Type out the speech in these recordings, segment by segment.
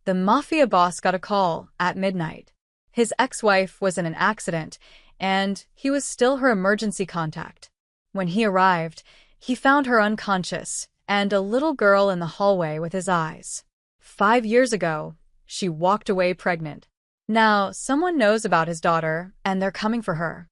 The Mafia boss got a call at midnight. His ex-wife was in an accident, and he was still her emergency contact. When he arrived, he found her unconscious and a little girl in the hallway with his eyes. 5 years ago, she walked away pregnant. Now, someone knows about his daughter, and they're coming for her.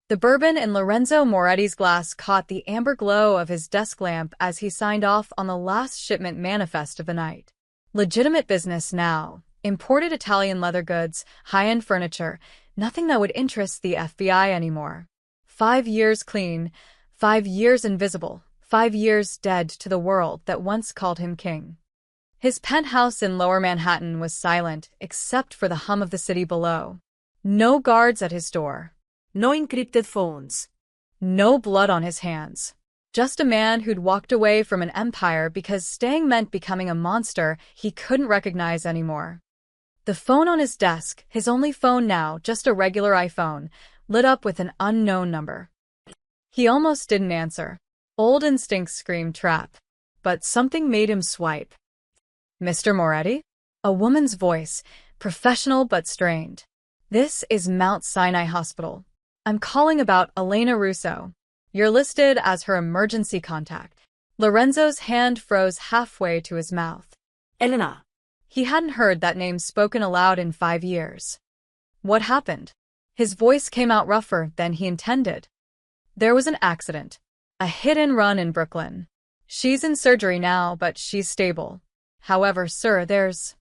The bourbon in Lorenzo Moretti's glass caught the amber glow of his desk lamp as he signed off on the last shipment manifest of the night. Legitimate business now. Imported Italian leather goods, high-end furniture, nothing that would interest the FBI anymore. 5 years clean, 5 years invisible, 5 years dead to the world that once called him king. His penthouse in Lower Manhattan was silent except for the hum of the city below. No guards at his door. No encrypted phones. No blood on his hands. Just a man who'd walked away from an empire because staying meant becoming a monster he couldn't recognize anymore. The phone on his desk, his only phone now, just a regular iPhone, lit up with an unknown number. He almost didn't answer. Old instincts screamed trap. But something made him swipe. Mr. Moretti? A woman's voice, professional but strained. This is Mount Sinai Hospital. I'm calling about Elena Russo. You're listed as her emergency contact. Lorenzo's hand froze halfway to his mouth. Elena. He hadn't heard that name spoken aloud in 5 years. What happened? His voice came out rougher than he intended. There was an accident. A hit-and-run in Brooklyn. She's in surgery now, but she's stable. However, sir, there's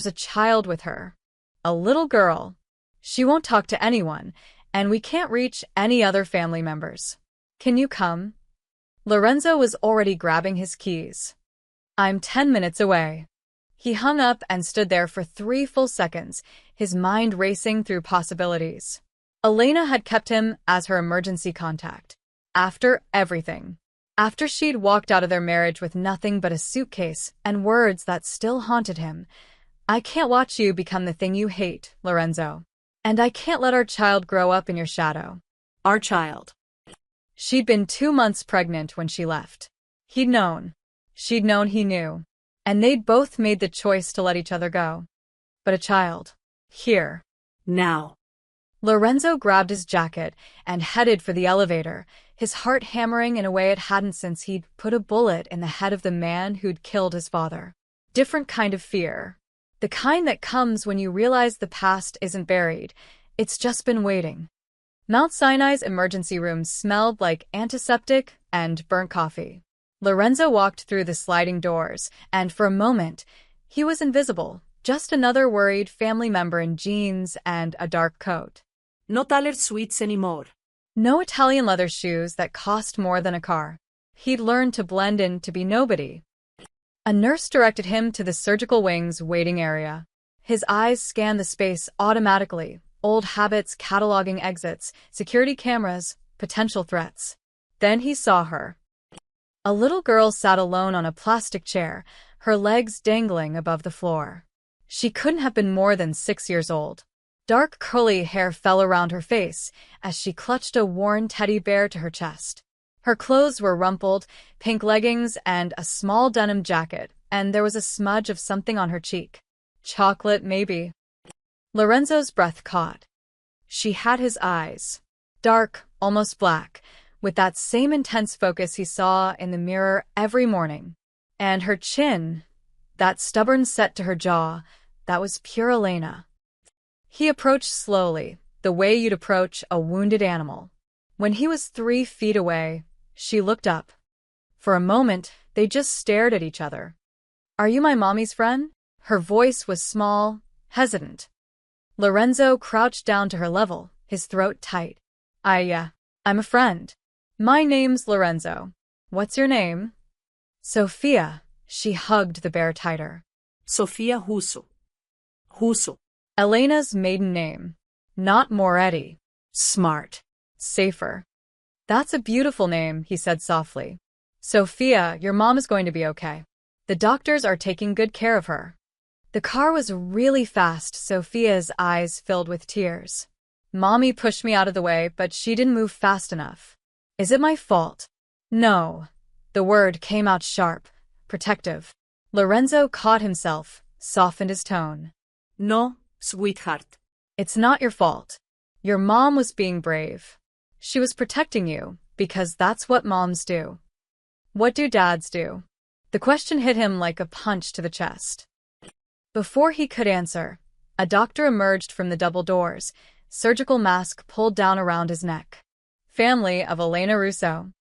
a child with her. A little girl. She won't talk to anyone, and we can't reach any other family members. Can you come? Lorenzo was already grabbing his keys. I'm 10 minutes away. He hung up and stood there for 3 full seconds, his mind racing through possibilities. Elena had kept him as her emergency contact. After everything. After she'd walked out of their marriage with nothing but a suitcase and words that still haunted him. I can't watch you become the thing you hate, Lorenzo. And I can't let our child grow up in your shadow. Our child. She'd been 2 months pregnant when she left. He'd known. She'd known he knew. And they'd both made the choice to let each other go. But a child. Here. Now. Lorenzo grabbed his jacket and headed for the elevator, his heart hammering in a way it hadn't since he'd put a bullet in the head of the man who'd killed his father. Different kind of fear. The kind that comes when you realize the past isn't buried, it's just been waiting. Mount Sinai's emergency room smelled like antiseptic and burnt coffee. Lorenzo walked through the sliding doors, and for a moment, he was invisible, just another worried family member in jeans and a dark coat. No tailored suites anymore. No Italian leather shoes that cost more than a car. He'd learned to blend in to be nobody. A nurse directed him to the surgical wing's waiting area. His eyes scanned the space automatically, old habits cataloging exits, security cameras, potential threats. Then he saw her. A little girl sat alone on a plastic chair, her legs dangling above the floor. She couldn't have been more than 6 years old. Dark curly hair fell around her face as she clutched a worn teddy bear to her chest. Her clothes were rumpled, pink leggings and a small denim jacket, and there was a smudge of something on her cheek. Chocolate, maybe. Lorenzo's breath caught. She had his eyes. Dark, almost black, with that same intense focus he saw in the mirror every morning. And her chin, that stubborn set to her jaw, that was pure Elena. He approached slowly, the way you'd approach a wounded animal. When he was 3 feet away, she looked up. For a moment, they just stared at each other. Are you my mommy's friend? Her voice was small, hesitant. Lorenzo crouched down to her level, his throat tight. I'm a friend. My name's Lorenzo. What's your name? Sophia. She hugged the bear tighter. Sofia Russo. Russo. Elena's maiden name. Not Moretti. Smart. Safer. That's a beautiful name, he said softly. Sophia, your mom is going to be okay. The doctors are taking good care of her. The car was really fast, Sophia's eyes filled with tears. Mommy pushed me out of the way, but she didn't move fast enough. Is it my fault? No. The word came out sharp, protective. Lorenzo caught himself, softened his tone. No, sweetheart. It's not your fault. Your mom was being brave. She was protecting you, because that's what moms do. What do dads do? The question hit him like a punch to the chest. Before he could answer, a doctor emerged from the double doors, surgical mask pulled down around his neck. Family of Elena Russo.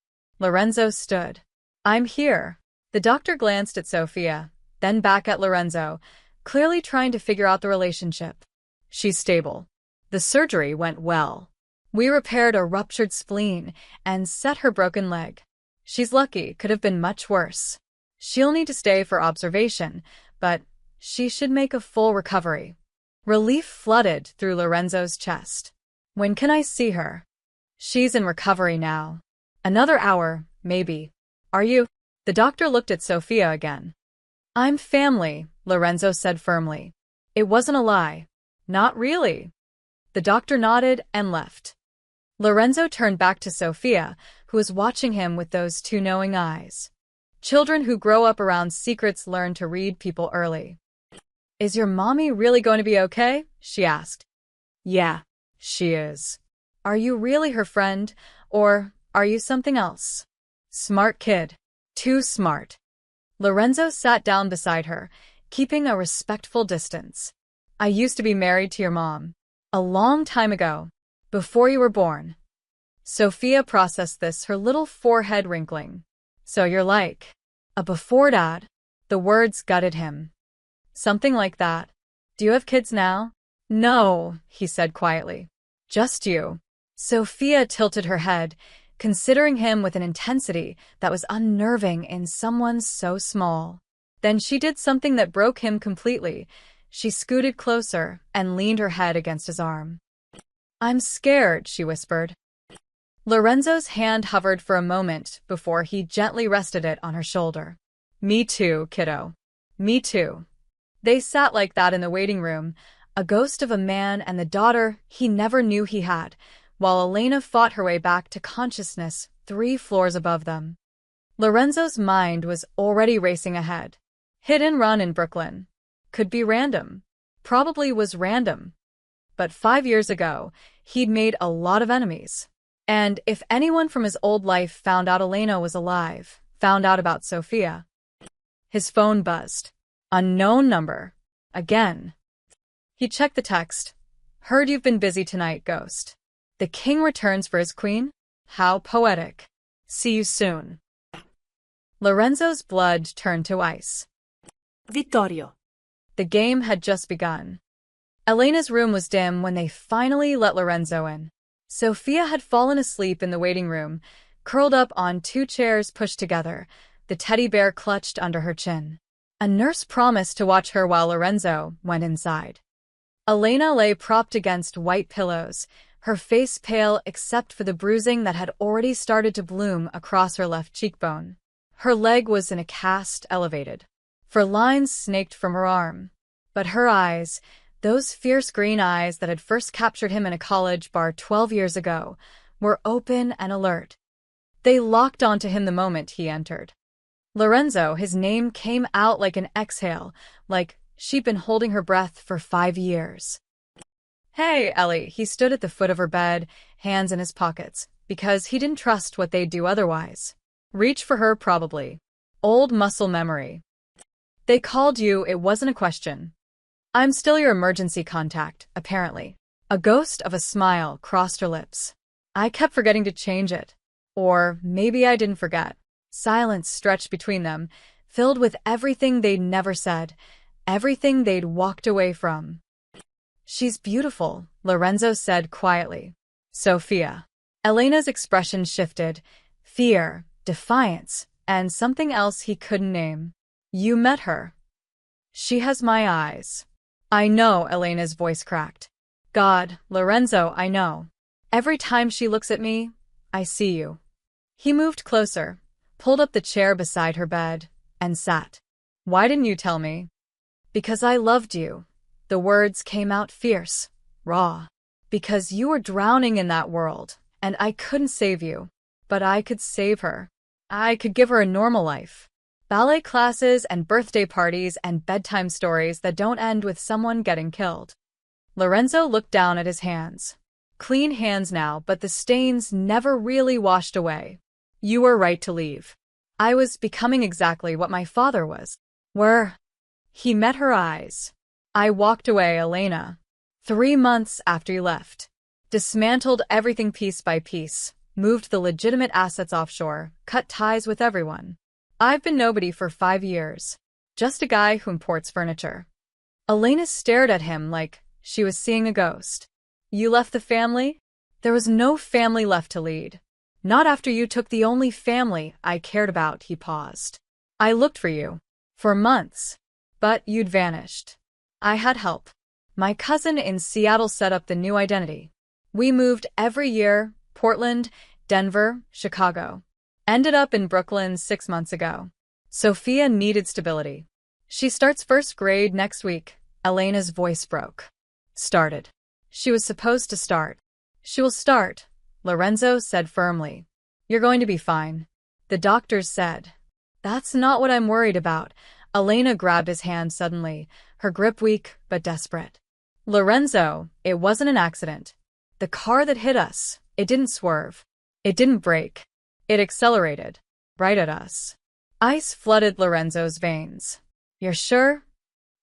Lorenzo stood. I'm here. The doctor glanced at Sofia, then back at Lorenzo, clearly trying to figure out the relationship. She's stable. The surgery went well. We repaired a ruptured spleen and set her broken leg. She's lucky, could have been much worse. She'll need to stay for observation, but she should make a full recovery. Relief flooded through Lorenzo's chest. When can I see her? She's in recovery now. Another hour, maybe. Are you? The doctor looked at Sofia again. I'm family, Lorenzo said firmly. It wasn't a lie. Not really. The doctor nodded and left. Lorenzo turned back to Sofia, who was watching him with those two knowing eyes. Children who grow up around secrets learn to read people early. Is your mommy really going to be okay? She asked. Yeah, she is. Are you really her friend, or are you something else? Smart kid. Too smart. Lorenzo sat down beside her, keeping a respectful distance. I used to be married to your mom. A long time ago. Before you were born. Sofia processed this, her little forehead wrinkling. So you're like a before dad? The words gutted him. Something like that. Do you have kids now? No, he said quietly. Just you. Sofia tilted her head, considering him with an intensity that was unnerving in someone so small. Then she did something that broke him completely. She scooted closer and leaned her head against his arm. I'm scared, she whispered. Lorenzo's hand hovered for a moment before he gently rested it on her shoulder. Me too, kiddo. Me too. They sat like that in the waiting room, a ghost of a man and the daughter he never knew he had, while Elena fought her way back to consciousness 3 floors above them. Lorenzo's mind was already racing ahead. Hit and run in Brooklyn. Could be random. Probably was random. But 5 years ago, he'd made a lot of enemies. And if anyone from his old life found out Elena was alive, found out about Sofia. His phone buzzed. Unknown number. Again. He checked the text. Heard you've been busy tonight, ghost. The king returns for his queen? How poetic. See you soon. Lorenzo's blood turned to ice. Vittorio. The game had just begun. Elena's room was dim when they finally let Lorenzo in. Sofia had fallen asleep in the waiting room, curled up on 2 chairs pushed together, the teddy bear clutched under her chin. A nurse promised to watch her while Lorenzo went inside. Elena lay propped against white pillows, her face pale except for the bruising that had already started to bloom across her left cheekbone. Her leg was in a cast, elevated, for lines snaked from her arm. But her eyes, those fierce green eyes that had first captured him in a college bar 12 years ago, were open and alert. They locked onto him the moment he entered. Lorenzo, his name came out like an exhale, like she'd been holding her breath for 5 years. Hey, Ellie, he stood at the foot of her bed, hands in his pockets, because he didn't trust what they'd do otherwise. Reach for her, probably. Old muscle memory. They called you, it wasn't a question. I'm still your emergency contact, apparently. A ghost of a smile crossed her lips. I kept forgetting to change it. Or maybe I didn't forget. Silence stretched between them, filled with everything they'd never said, everything they'd walked away from. She's beautiful, Lorenzo said quietly. Sofia. Elena's expression shifted. Fear, defiance, and something else he couldn't name. You met her. She has my eyes. I know, Elena's voice cracked. God, Lorenzo, I know. Every time she looks at me, I see you. He moved closer, pulled up the chair beside her bed, and sat. Why didn't you tell me? Because I loved you. The words came out fierce, raw. Because you were drowning in that world, and I couldn't save you. But I could save her. I could give her a normal life. Ballet classes and birthday parties and bedtime stories that don't end with someone getting killed. Lorenzo looked down at his hands. Clean hands now, but the stains never really washed away. You were right to leave. I was becoming exactly what my father was. He met her eyes. I walked away, Elena. 3 months after you left. Dismantled everything piece by piece, moved the legitimate assets offshore, cut ties with everyone. I've been nobody for 5 years. Just a guy who imports furniture. Elena stared at him like she was seeing a ghost. You left the family? There was no family left to lead. Not after you took the only family I cared about, he paused. I looked for you. For months. But you'd vanished. I had help. My cousin in Seattle set up the new identity. We moved every year, Portland, Denver, Chicago. Ended up in Brooklyn 6 months ago. Sophia needed stability. She starts first grade next week. Elena's voice broke. Started. She was supposed to start. She will start, Lorenzo said firmly. You're going to be fine. The doctors said. That's not what I'm worried about. Elena grabbed his hand suddenly, her grip weak but desperate. Lorenzo, it wasn't an accident. The car that hit us, it didn't swerve. It didn't brake. It accelerated. Right at us. Ice flooded Lorenzo's veins. You're sure?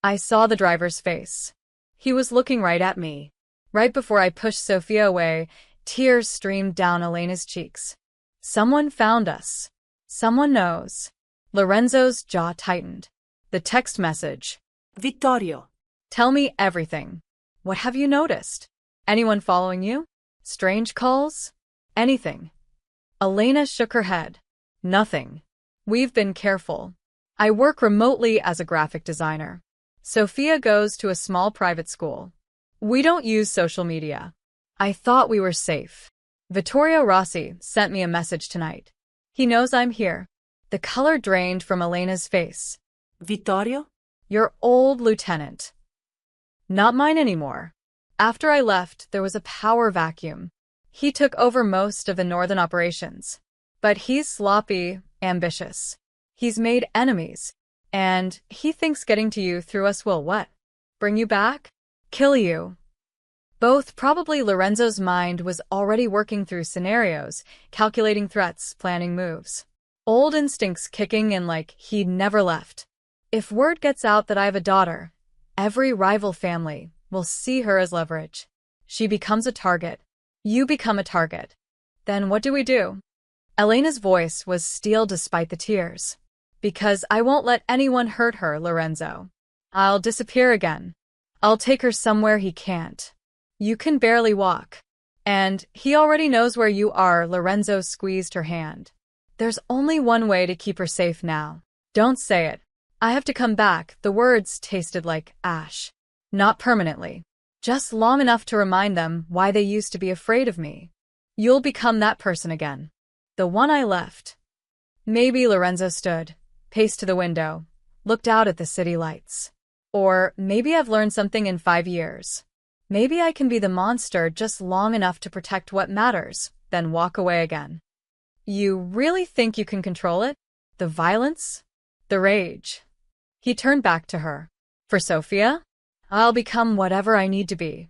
I saw the driver's face. He was looking right at me. Right before I pushed Sophia away, tears streamed down Elena's cheeks. Someone found us. Someone knows. Lorenzo's jaw tightened. The text message. Vittorio. Tell me everything. What have you noticed? Anyone following you? Strange calls? Anything? Elena shook her head. Nothing. We've been careful. I work remotely as a graphic designer. Sophia goes to a small private school. We don't use social media. I thought we were safe. Vittorio Rossi sent me a message tonight. He knows I'm here. The color drained from Elena's face. Vittorio? Your old lieutenant. Not mine anymore. After I left, there was a power vacuum. He took over most of the northern operations. But he's sloppy, ambitious. He's made enemies. And he thinks getting to you through us will what? Bring you back? Kill you. Both probably. Lorenzo's mind was already working through scenarios, calculating threats, planning moves. Old instincts kicking in like he'd never left. If word gets out that I have a daughter, every rival family will see her as leverage. She becomes a target. You become a target. Then what do we do? Elena's voice was steel despite the tears. Because I won't let anyone hurt her, Lorenzo. I'll disappear again. I'll take her somewhere he can't. You can barely walk. And he already knows where you are. Lorenzo squeezed her hand. There's only one way to keep her safe now. Don't say it. I have to come back. The words tasted like ash. Not permanently. Just long enough to remind them why they used to be afraid of me. You'll become that person again. The one I left. Maybe. Lorenzo stood, paced to the window, looked out at the city lights. Or maybe I've learned something in 5 years. Maybe I can be the monster just long enough to protect what matters, then walk away again. You really think you can control it? The violence? The rage? He turned back to her. For Sophia? I'll become whatever I need to be.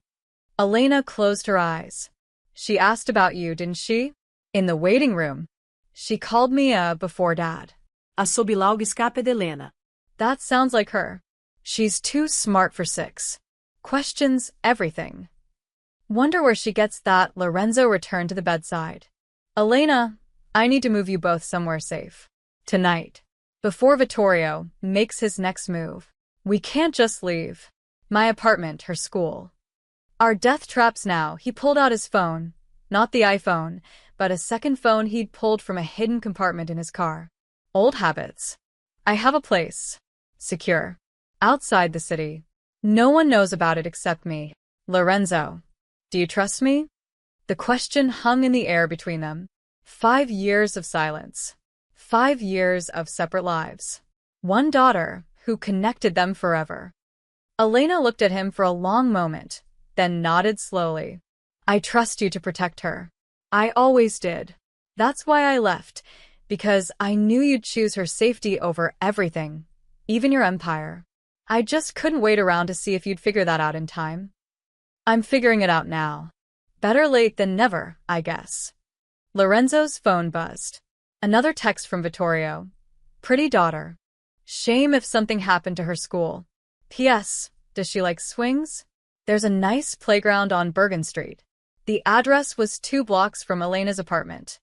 Elena closed her eyes. She asked about you, didn't she? In the waiting room. She called me before Dad. Assobi logo escape de Helena. That sounds like her. She's too smart for 6. Questions everything. Wonder where she gets that. Lorenzo returned to the bedside. Elena, I need to move you both somewhere safe. Tonight. Before Vittorio makes his next move. We can't just leave. My apartment, her school. Our death traps now. He pulled out his phone. Not the iPhone, but a second phone he'd pulled from a hidden compartment in his car. Old habits. I have a place. Secure. Outside the city. No one knows about it except me. Lorenzo. Do you trust me? The question hung in the air between them. 5 years of silence. 5 years of separate lives. One daughter who connected them forever. Elena looked at him for a long moment, then nodded slowly. I trust you to protect her. I always did. That's why I left. Because I knew you'd choose her safety over everything, even your empire. I just couldn't wait around to see if you'd figure that out in time. I'm figuring it out now. Better late than never, I guess. Lorenzo's phone buzzed. Another text from Vittorio. Pretty daughter. Shame if something happened to her school. P.S. Does she like swings? There's a nice playground on Bergen Street. The address was 2 blocks from Elena's apartment.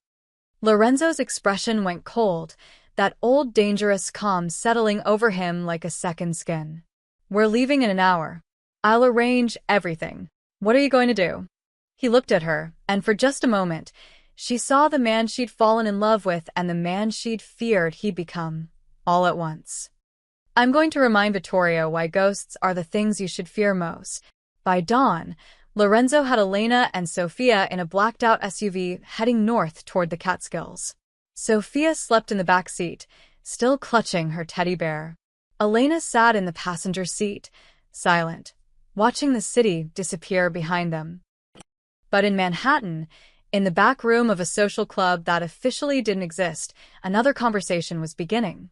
Lorenzo's expression went cold, that old dangerous calm settling over him like a second skin. We're leaving in an hour. I'll arrange everything. What are you going to do? He looked at her, and for just a moment, she saw the man she'd fallen in love with and the man she'd feared he'd become, all at once. I'm going to remind Vittorio why ghosts are the things you should fear most. By dawn, Lorenzo had Elena and Sofia in a blacked-out SUV heading north toward the Catskills. Sofia slept in the back seat, still clutching her teddy bear. Elena sat in the passenger seat, silent, watching the city disappear behind them. But in Manhattan, in the back room of a social club that officially didn't exist, another conversation was beginning.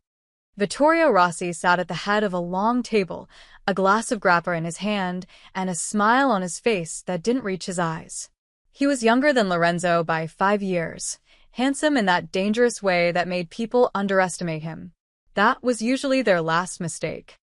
Vittorio Rossi sat at the head of a long table, a glass of grappa in his hand, and a smile on his face that didn't reach his eyes. He was younger than Lorenzo by 5 years, handsome in that dangerous way that made people underestimate him. That was usually their last mistake.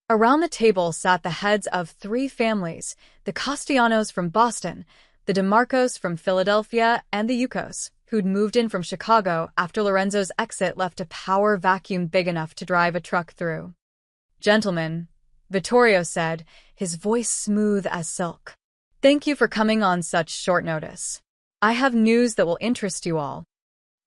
Around the table sat the heads of 3 families, the Castellanos from Boston, the DeMarcos from Philadelphia, and the Yukos, who'd moved in from Chicago after Lorenzo's exit left a power vacuum big enough to drive a truck through. Gentlemen, Vittorio said, his voice smooth as silk. Thank you for coming on such short notice. I have news that will interest you all.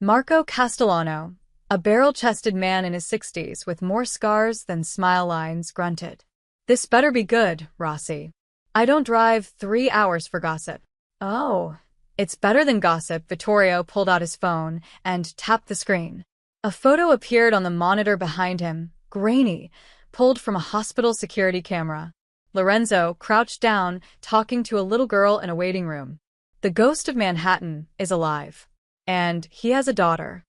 Marco Castellano, a barrel-chested man in his 60s with more scars than smile lines, grunted. This better be good, Rossi. I don't drive 3 hours for gossip. Oh, it's better than gossip. Vittorio pulled out his phone and tapped the screen. A photo appeared on the monitor behind him, grainy, pulled from a hospital security camera. Lorenzo crouched down, talking to a little girl in a waiting room. The ghost of Manhattan is alive. And he has a daughter.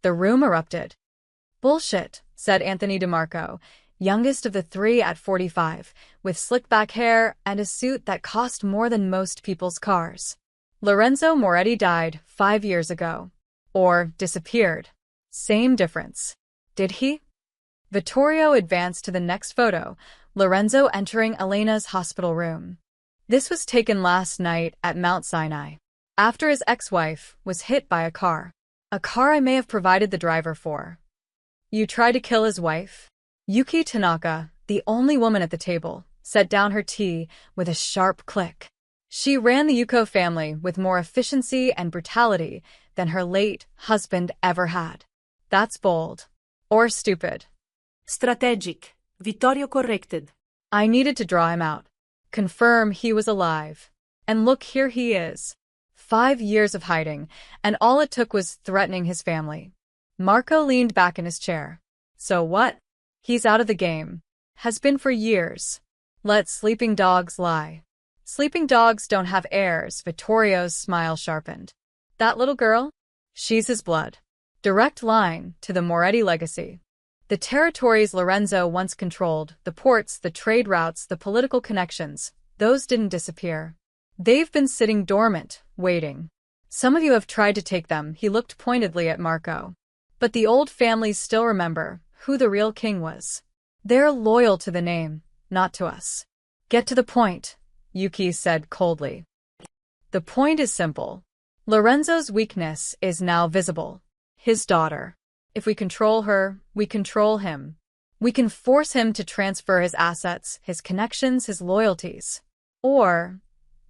The room erupted. Bullshit, said Anthony DeMarco, youngest of the 3 at 45, with slick-back hair and a suit that cost more than most people's cars. Lorenzo Moretti died 5 years ago. Or disappeared. Same difference. Did he? Vittorio advanced to the next photo, Lorenzo entering Elena's hospital room. This was taken last night at Mount Sinai, after his ex-wife was hit by a car I may have provided the driver for. You tried to kill his wife? Yuki Tanaka, the only woman at the table, set down her tea with a sharp click. She ran the Yuko family with more efficiency and brutality than her late husband ever had. That's bold. Or stupid. Strategic. Vittorio corrected. I needed to draw him out. Confirm he was alive. And look, here he is. 5 years of hiding, and all it took was threatening his family. Marco leaned back in his chair. So what? He's out of the game. Has been for years. Let sleeping dogs lie. Sleeping dogs don't have heirs. Vittorio's smile sharpened. That little girl? She's his blood. Direct line to the Moretti legacy. The territories Lorenzo once controlled, the ports, the trade routes, the political connections, those didn't disappear. They've been sitting dormant, waiting. Some of you have tried to take them. He looked pointedly at Marco. But the old families still remember who the real king was. They're loyal to the name, not to us. Get to the point, Yuki said coldly. The point is simple. Lorenzo's weakness is now visible. His daughter. If we control her, we control him. We can force him to transfer his assets, his connections, his loyalties. Or,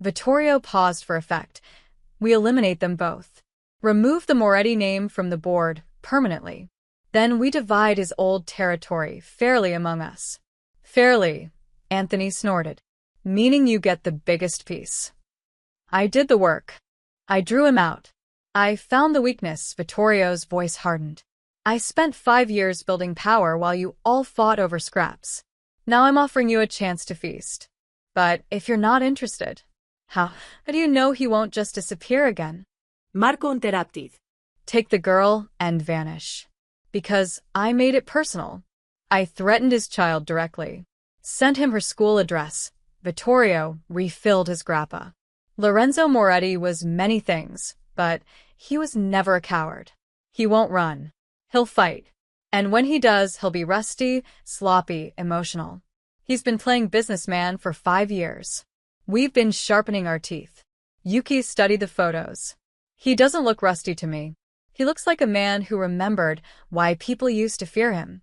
Vittorio paused for effect, we eliminate them both. Remove the Moretti name from the board, permanently. Then we divide his old territory fairly among us. Fairly, Anthony snorted. Meaning you get the biggest piece. I did the work. I drew him out. I found the weakness. Vittorio's voice hardened. I spent 5 years building power while you all fought over scraps. Now I'm offering you a chance to feast. But if you're not interested, how do you know he won't just disappear again? Marco interrupted. take the girl and vanish. Because I made it personal. I threatened his child directly. Sent him her school address. Vittorio refilled his grappa. Lorenzo Moretti was many things, but he was never a coward. He won't run. He'll fight. And when he does, he'll be rusty, sloppy, emotional. He's been playing businessman for 5 years. We've been sharpening our teeth. Yuki studied the photos. He doesn't look rusty to me. He looks like a man who remembered why people used to fear him.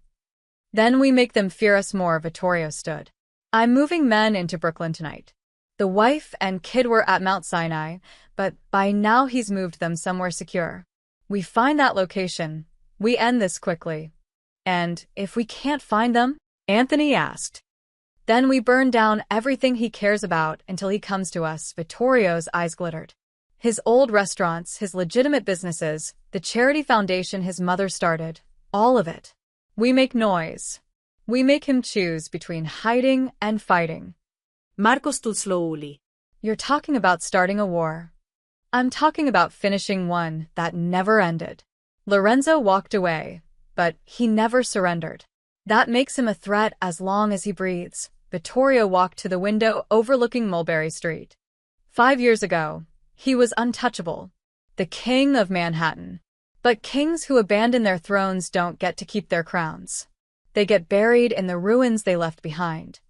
Then we make them fear us more, Vittorio stood. I'm moving men into Brooklyn tonight. The wife and kid were at Mount Sinai, but by now he's moved them somewhere secure. We find that location. We end this quickly. And if we can't find them, Anthony asked, then we burn down everything he cares about until he comes to us. Vittorio's eyes glittered. His old restaurants, his legitimate businesses, the charity foundation his mother started, all of it. We make noise. We make him choose between hiding and fighting. Marco stood slowly. You're talking about starting a war. I'm talking about finishing one that never ended. Lorenzo walked away, but he never surrendered. That makes him a threat as long as he breathes. Vittorio walked to the window overlooking Mulberry Street. 5 years ago, he was untouchable, the king of Manhattan. But kings who abandon their thrones don't get to keep their crowns. They get buried in the ruins they left behind.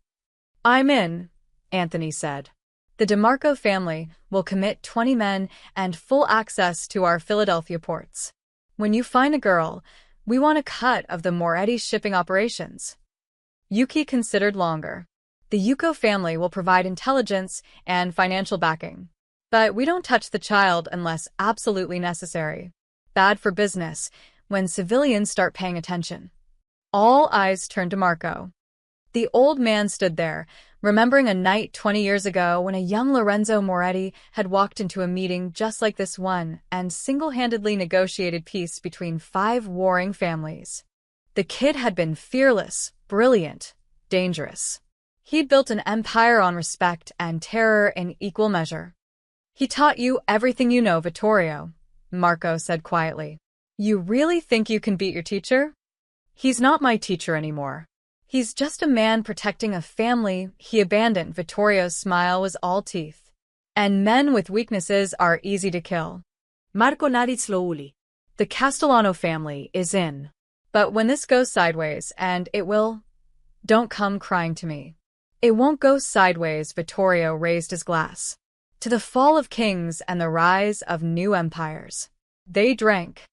I'm in, Anthony said. The DeMarco family will commit 20 men and full access to our Philadelphia ports. When you find a girl, we want a cut of the Moretti shipping operations. Yuki considered longer. The Yuko family will provide intelligence and financial backing. But we don't touch the child unless absolutely necessary. Bad for business when civilians start paying attention. All eyes turned to Marco. The old man stood there, remembering a night 20 years ago when a young Lorenzo Moretti had walked into a meeting just like this one and single-handedly negotiated peace between 5 warring families. The kid had been fearless, brilliant, dangerous. He'd built an empire on respect and terror in equal measure. He taught you everything you know, Vittorio, Marco said quietly. You really think you can beat your teacher? He's not my teacher anymore. He's just a man protecting a family he abandoned. Vittorio's smile was all teeth. And men with weaknesses are easy to kill. Marco nodded slowly. The Castellano family is in. But when this goes sideways, and it will, don't come crying to me. It won't go sideways. Vittorio raised his glass. To the fall of kings and the rise of new empires. They drank.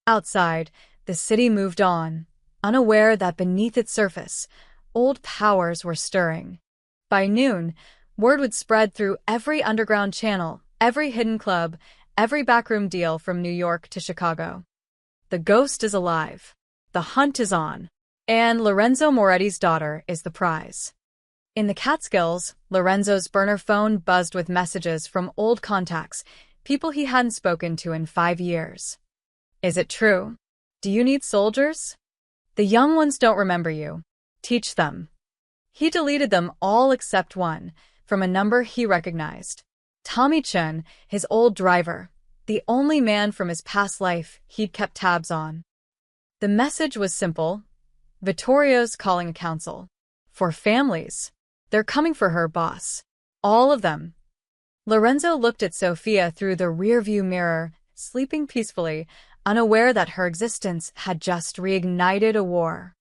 Outside, the city moved on, unaware that beneath its surface, old powers were stirring. By noon, word would spread through every underground channel, every hidden club, every backroom deal from New York to Chicago. The ghost is alive. The hunt is on. And Lorenzo Moretti's daughter is the prize. In the Catskills, Lorenzo's burner phone buzzed with messages from old contacts, people he hadn't spoken to in 5 years. Is it true? Do you need soldiers? The young ones don't remember you. Teach them. He deleted them all except one, from a number he recognized. Tommy Chun, his old driver, the only man from his past life he'd kept tabs on. The message was simple. Vittorio's calling a council. For families. They're coming for her, boss. All of them. Lorenzo looked at Sophia through the rearview mirror, sleeping peacefully, unaware that her existence had just reignited a war.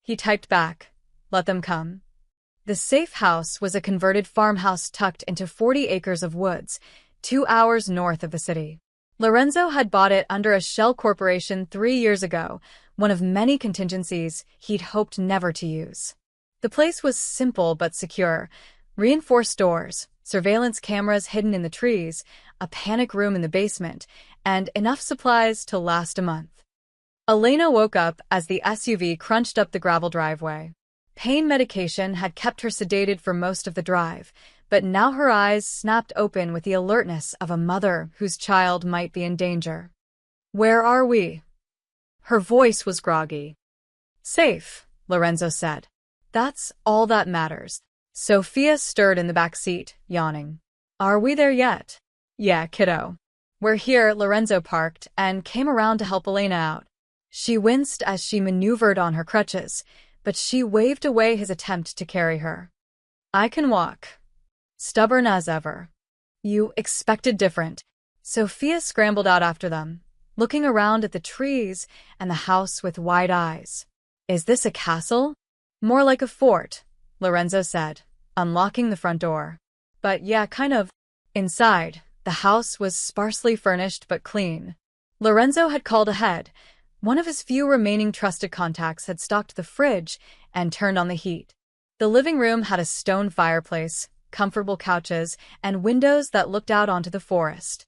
He typed back, let them come. The safe house was a converted farmhouse tucked into 40 acres of woods, 2 hours north of the city. Lorenzo had bought it under a shell corporation 3 years ago, one of many contingencies he'd hoped never to use. The place was simple but secure. Reinforced doors, surveillance cameras hidden in the trees, a panic room in the basement, and enough supplies to last a month. Elena woke up as the SUV crunched up the gravel driveway. Pain medication had kept her sedated for most of the drive, but now her eyes snapped open with the alertness of a mother whose child might be in danger. Where are we? Her voice was groggy. Safe, Lorenzo said. That's all that matters. Sophia stirred in the back seat, yawning. Are we there yet? Yeah, kiddo. We're here, Lorenzo parked and came around to help Elena out. She winced as she maneuvered on her crutches, but she waved away his attempt to carry her. I can walk. Stubborn as ever. You expected different. Sophia scrambled out after them, looking around at the trees and the house with wide eyes. Is this a castle? More like a fort, Lorenzo said, unlocking the front door. But yeah, kind of. Inside, the house was sparsely furnished but clean. Lorenzo had called ahead. One of his few remaining trusted contacts had stocked the fridge and turned on the heat. The living room had a stone fireplace, comfortable couches, and windows that looked out onto the forest.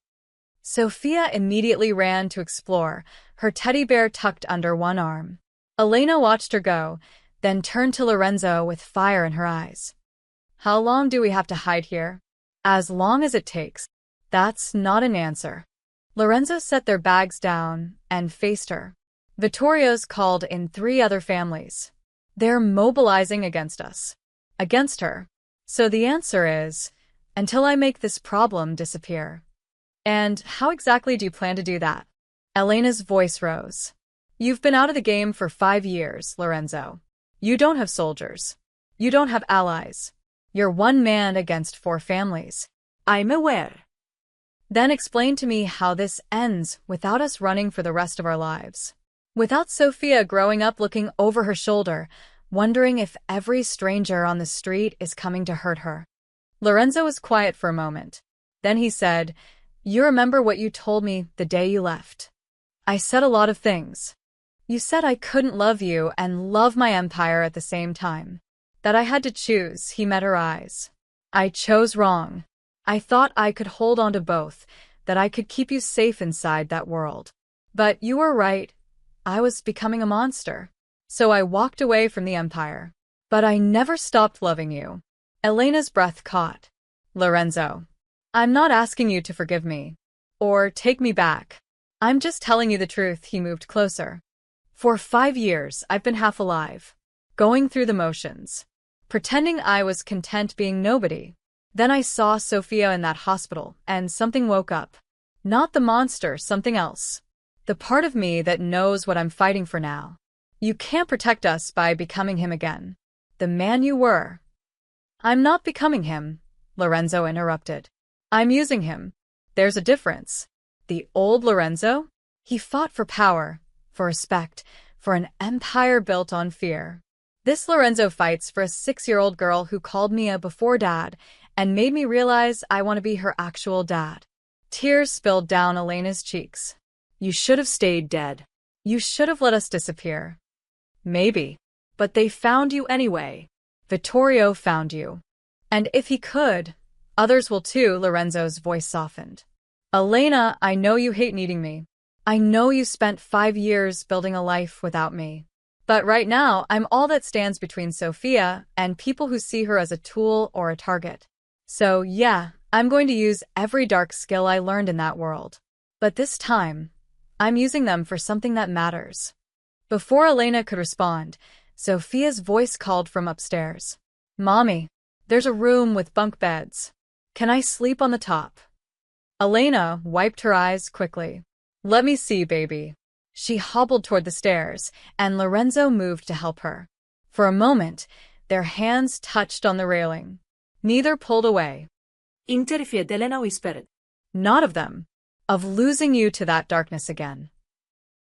Sophia immediately ran to explore, her teddy bear tucked under one arm. Elena watched her go, then turned to Lorenzo with fire in her eyes. How long do we have to hide here? As long as it takes. That's not an answer. Lorenzo set their bags down and faced her. Vittorio's called in 3 other families. They're mobilizing against us. Against her. So the answer is, until I make this problem disappear. And how exactly do you plan to do that? Elena's voice rose. You've been out of the game for 5 years, Lorenzo. You don't have soldiers. You don't have allies. You're one man against 4 families. I'm aware. Then explain to me how this ends without us running for the rest of our lives. Without Sophia growing up looking over her shoulder, wondering if every stranger on the street is coming to hurt her. Lorenzo was quiet for a moment. Then he said, You remember what you told me the day you left? I said a lot of things. You said I couldn't love you and love my empire at the same time. That I had to choose. He met her eyes. I chose wrong. I thought I could hold on to both, that I could keep you safe inside that world. But you were right. I was becoming a monster. So I walked away from the empire. But I never stopped loving you. Elena's breath caught. Lorenzo, I'm not asking you to forgive me. Or take me back. I'm just telling you the truth. He moved closer. For 5 years, I've been half alive. Going through the motions. Pretending I was content being nobody. Then I saw Sophia in that hospital, and something woke up. Not the monster, something else. The part of me that knows what I'm fighting for now. You can't protect us by becoming him again. The man you were. I'm not becoming him, Lorenzo interrupted. I'm using him. There's a difference. The old Lorenzo? He fought for power, for respect, for an empire built on fear. This Lorenzo fights for a 6-year-old girl who called me a before dad and made me realize I want to be her actual dad. Tears spilled down Elena's cheeks. You should have stayed dead. You should have let us disappear. Maybe. But they found you anyway. Vittorio found you. And if he could, others will too, Lorenzo's voice softened. Elena, I know you hate needing me. I know you spent 5 years building a life without me. But right now, I'm all that stands between Sophia and people who see her as a tool or a target. So yeah, I'm going to use every dark skill I learned in that world. But this time, I'm using them for something that matters. Before Elena could respond, Sophia's voice called from upstairs. Mommy, there's a room with bunk beds. Can I sleep on the top? Elena wiped her eyes quickly. Let me see, baby. She hobbled toward the stairs, and Lorenzo moved to help her. For a moment, their hands touched on the railing. Neither pulled away. Interfered, Elena whispered. Not of them. Of losing you to that darkness again.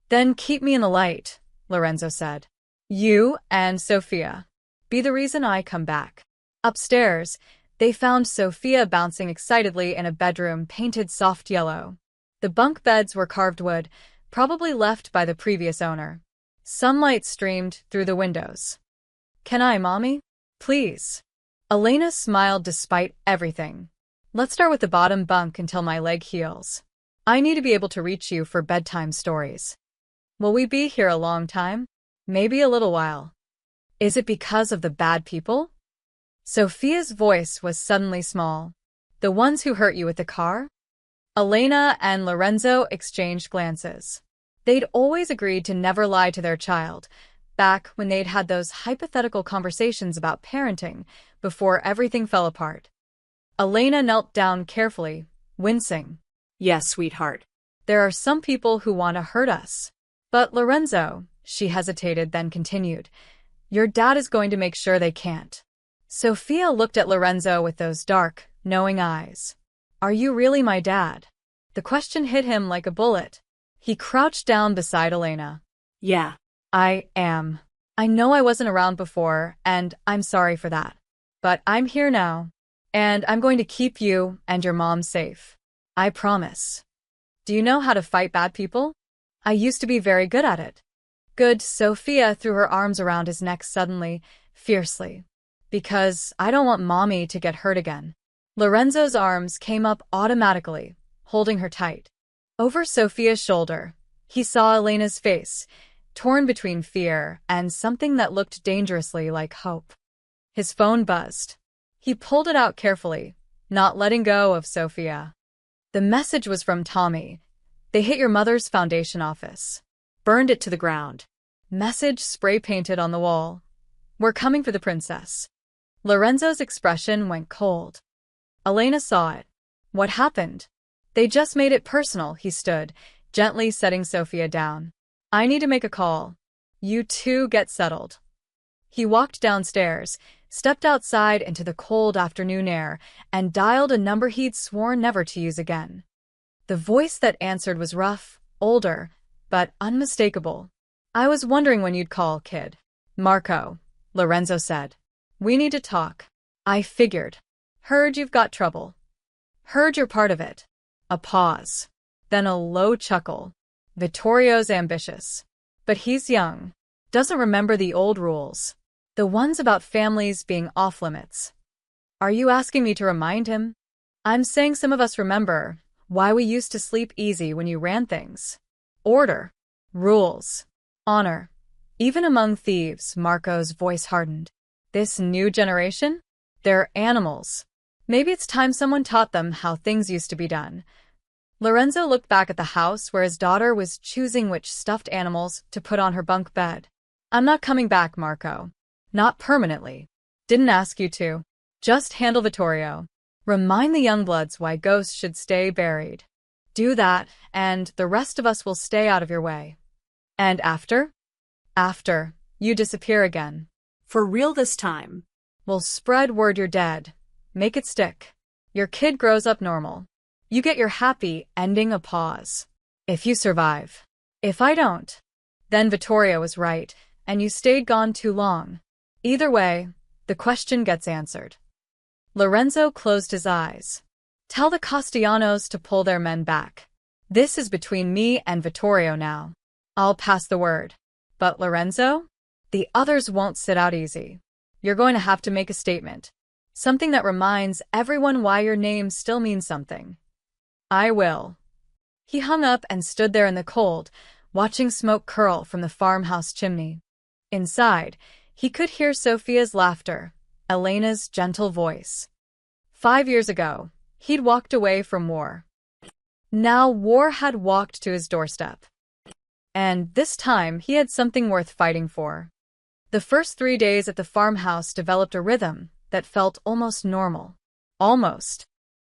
Then keep me in the light, Lorenzo said. You and Sophia. Be the reason I come back. Upstairs, they found Sophia bouncing excitedly in a bedroom painted soft yellow. The bunk beds were carved wood, probably left by the previous owner. Sunlight streamed through the windows. Can I, Mommy? Please. Elena smiled despite everything. Let's start with the bottom bunk until my leg heals. I need to be able to reach you for bedtime stories. Will we be here a long time? Maybe a little while. Is it because of the bad people? Sophia's voice was suddenly small. The ones who hurt you with the car? Elena and Lorenzo exchanged glances. They'd always agreed to never lie to their child, back when they'd had those hypothetical conversations about parenting before everything fell apart. Elena knelt down carefully, wincing. Yes, sweetheart. There are some people who want to hurt us. But Lorenzo, she hesitated, then continued, your dad is going to make sure they can't. Sophia looked at Lorenzo with those dark, knowing eyes. Are you really my dad? The question hit him like a bullet. He crouched down beside Elena. Yeah. I am. I know I wasn't around before, and I'm sorry for that. But I'm here now, and I'm going to keep you and your mom safe. I promise. Do you know how to fight bad people? I used to be very good at it. Good. Sophia threw her arms around his neck suddenly, fiercely. Because I don't want mommy to get hurt again. Lorenzo's arms came up automatically, holding her tight. Over Sophia's shoulder, he saw Elena's face, torn between fear and something that looked dangerously like hope. His phone buzzed. He pulled it out carefully, not letting go of Sophia. The message was from Tommy. They hit your mother's foundation office. Burned it to the ground. Message spray-painted on the wall. We're coming for the princess. Lorenzo's expression went cold. Elena saw it. What happened? They just made it personal. He stood, gently setting Sophia down. I need to make a call. You two get settled. He walked downstairs, stepped outside into the cold afternoon air, and dialed a number he'd sworn never to use again. The voice that answered was rough, older, but unmistakable. I was wondering when you'd call, kid. Marco, Lorenzo said. We need to talk. I figured. Heard you've got trouble. Heard you're part of it. A pause. Then a low chuckle. Vittorio's ambitious. But he's young. Doesn't remember the old rules. The ones about families being off-limits. Are you asking me to remind him? I'm saying some of us remember why we used to sleep easy when you ran things. Order. Rules. Honor. Even among thieves, Marco's voice hardened. This new generation? They're animals. Maybe it's time someone taught them how things used to be done. Lorenzo looked back at the house where his daughter was choosing which stuffed animals to put on her bunk bed. I'm not coming back, Marco. Not permanently. Didn't ask you to. Just handle Vittorio. Remind the youngbloods why ghosts should stay buried. Do that, and the rest of us will stay out of your way. And after? After, you disappear again. For real this time. We'll spread word you're dead. Make it stick. Your kid grows up normal. You get your happy ending, a pause. If you survive. If I don't. Then Vittorio was right, and you stayed gone too long. Either way, the question gets answered. Lorenzo closed his eyes. Tell the Castellanos to pull their men back. This is between me and Vittorio now. I'll pass the word. But Lorenzo? The others won't sit out easy. You're going to have to make a statement. Something that reminds everyone why your name still means something. I will. He hung up and stood there in the cold, watching smoke curl from the farmhouse chimney. Inside, he could hear Sophia's laughter, Elena's gentle voice. 5 years ago, he'd walked away from war. Now war had walked to his doorstep. And this time he had something worth fighting for. The first 3 days at the farmhouse developed a rhythm that felt almost normal. Almost.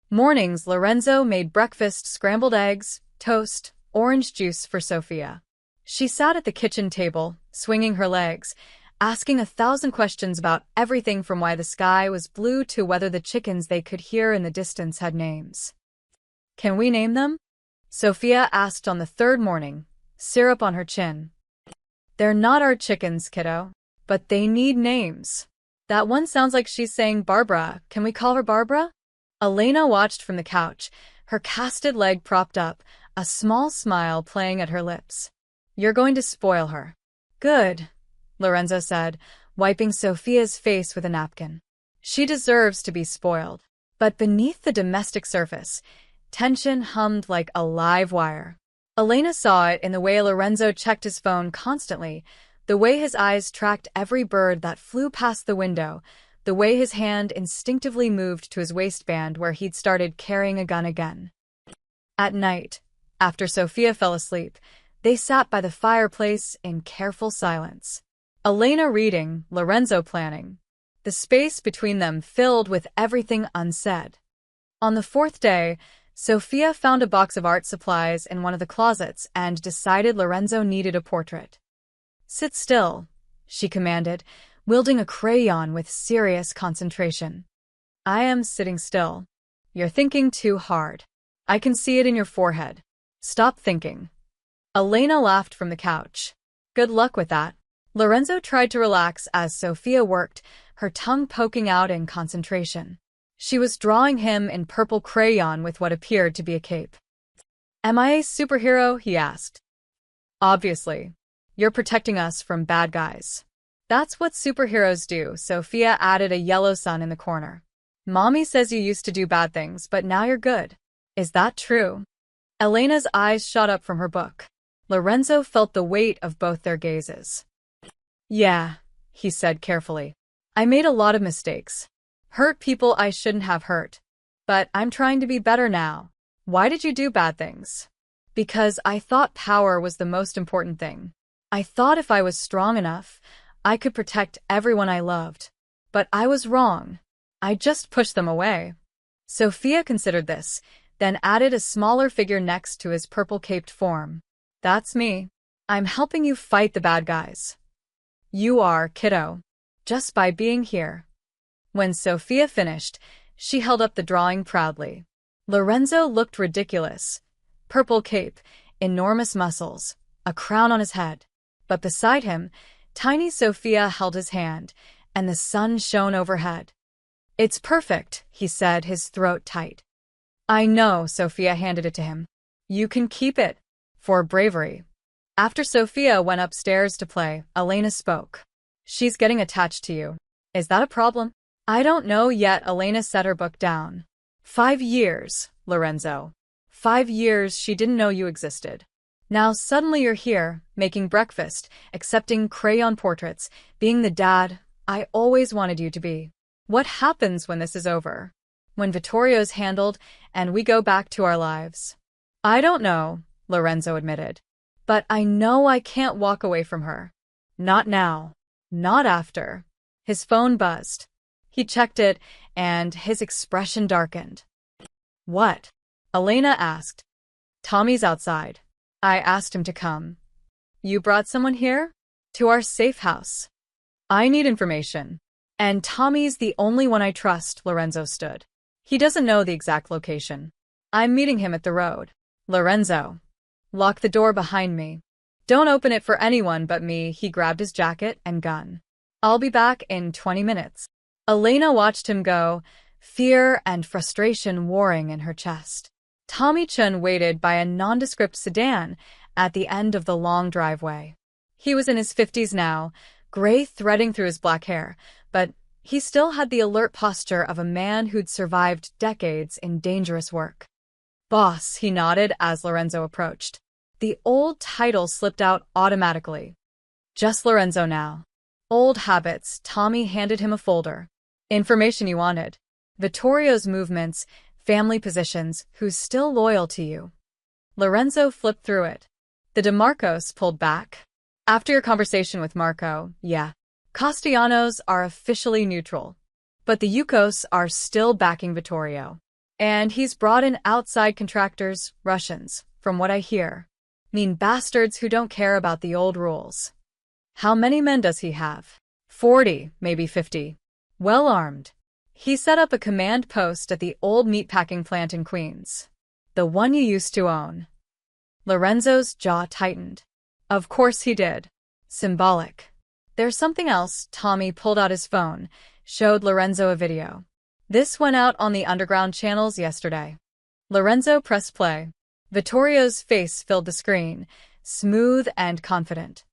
Mornings, Lorenzo made breakfast: scrambled eggs, toast, orange juice for Sophia. She sat at the kitchen table, swinging her legs, asking 1,000 questions about everything from why the sky was blue to whether the chickens they could hear in the distance had names. Can we name them? Sophia asked on the third morning, syrup on her chin. They're not our chickens, kiddo, but they need names. That one sounds like she's saying Barbara. Can we call her Barbara? Elena watched from the couch, her casted leg propped up, a small smile playing at her lips. You're going to spoil her. Good, Lorenzo said, wiping Sophia's face with a napkin. She deserves to be spoiled. But beneath the domestic surface, tension hummed like a live wire. Elena saw it in the way Lorenzo checked his phone constantly, the way his eyes tracked every bird that flew past the window, the way his hand instinctively moved to his waistband where he'd started carrying a gun again. At night, after Sophia fell asleep, they sat by the fireplace in careful silence. Elena reading, Lorenzo planning. The space between them filled with everything unsaid. On the fourth day, Sophia found a box of art supplies in one of the closets and decided Lorenzo needed a portrait. "Sit still," she commanded, wielding a crayon with serious concentration. "I am sitting still. You're thinking too hard. I can see it in your forehead. Stop thinking." Elena laughed from the couch. "Good luck with that." Lorenzo tried to relax as Sophia worked, her tongue poking out in concentration. She was drawing him in purple crayon with what appeared to be a cape. "Am I a superhero?" he asked. "Obviously. You're protecting us from bad guys." "That's what superheroes do," Sophia added a yellow sun in the corner. "Mommy says you used to do bad things, but now you're good. Is that true?" Elena's eyes shot up from her book. Lorenzo felt the weight of both their gazes. "Yeah," he said carefully. "I made a lot of mistakes. Hurt people I shouldn't have hurt. But I'm trying to be better now." "Why did you do bad things?" "Because I thought power was the most important thing. I thought if I was strong enough, I could protect everyone I loved. But I was wrong. I just pushed them away." Sophia considered this, then added a smaller figure next to his purple-caped form. "That's me. I'm helping you fight the bad guys." "You are, kiddo. Just by being here." When Sophia finished, she held up the drawing proudly. Lorenzo looked ridiculous. Purple cape, enormous muscles, a crown on his head. But beside him, tiny Sophia held his hand, and the sun shone overhead. "It's perfect," he said, his throat tight. "I know," Sophia handed it to him. "You can keep it. For bravery." After Sophia went upstairs to play, Elena spoke. "She's getting attached to you. Is that a problem?" "I don't know yet." Elena set her book down. 5 years, Lorenzo. 5 years she didn't know you existed. Now suddenly you're here, making breakfast, accepting crayon portraits, being the dad I always wanted you to be. What happens when this is over? When Vittorio's handled and we go back to our lives? "I don't know," Lorenzo admitted. "But I know I can't walk away from her. Not now. Not after." His phone buzzed. He checked it, and his expression darkened. "What?" Elena asked. "Tommy's outside. I asked him to come." "You brought someone here?" "To our safe house. I need information. And Tommy's the only one I trust." Lorenzo stood. "He doesn't know the exact location. I'm meeting him at the road." "Lorenzo. Lock the door behind me. Don't open it for anyone but me." He grabbed his jacket and gun. "I'll be back in 20 minutes. Elena watched him go, fear and frustration warring in her chest. Tommy Chun waited by a nondescript sedan at the end of the long driveway. He was in his 50s now, gray threading through his black hair, but he still had the alert posture of a man who'd survived decades in dangerous work. "Boss," he nodded as Lorenzo approached. The old title slipped out automatically. "Just Lorenzo now." Old habits. Tommy handed him a folder. "Information you wanted. Vittorio's movements, family positions, who's still loyal to you." Lorenzo flipped through it. "The DeMarcos pulled back. After your conversation with Marco, yeah. Castellanos are officially neutral. But the Yukos are still backing Vittorio. And he's brought in outside contractors, Russians, from what I hear. Mean bastards who don't care about the old rules." "How many men does he have?" 40, maybe 50. Well armed. He set up a command post at the old meatpacking plant in Queens. "The one you used to own." Lorenzo's jaw tightened. "Of course he did." Symbolic. "There's something else." Tommy pulled out his phone, showed Lorenzo a video. "This went out on the underground channels yesterday." Lorenzo pressed play. Vittorio's face filled the screen, smooth and confident.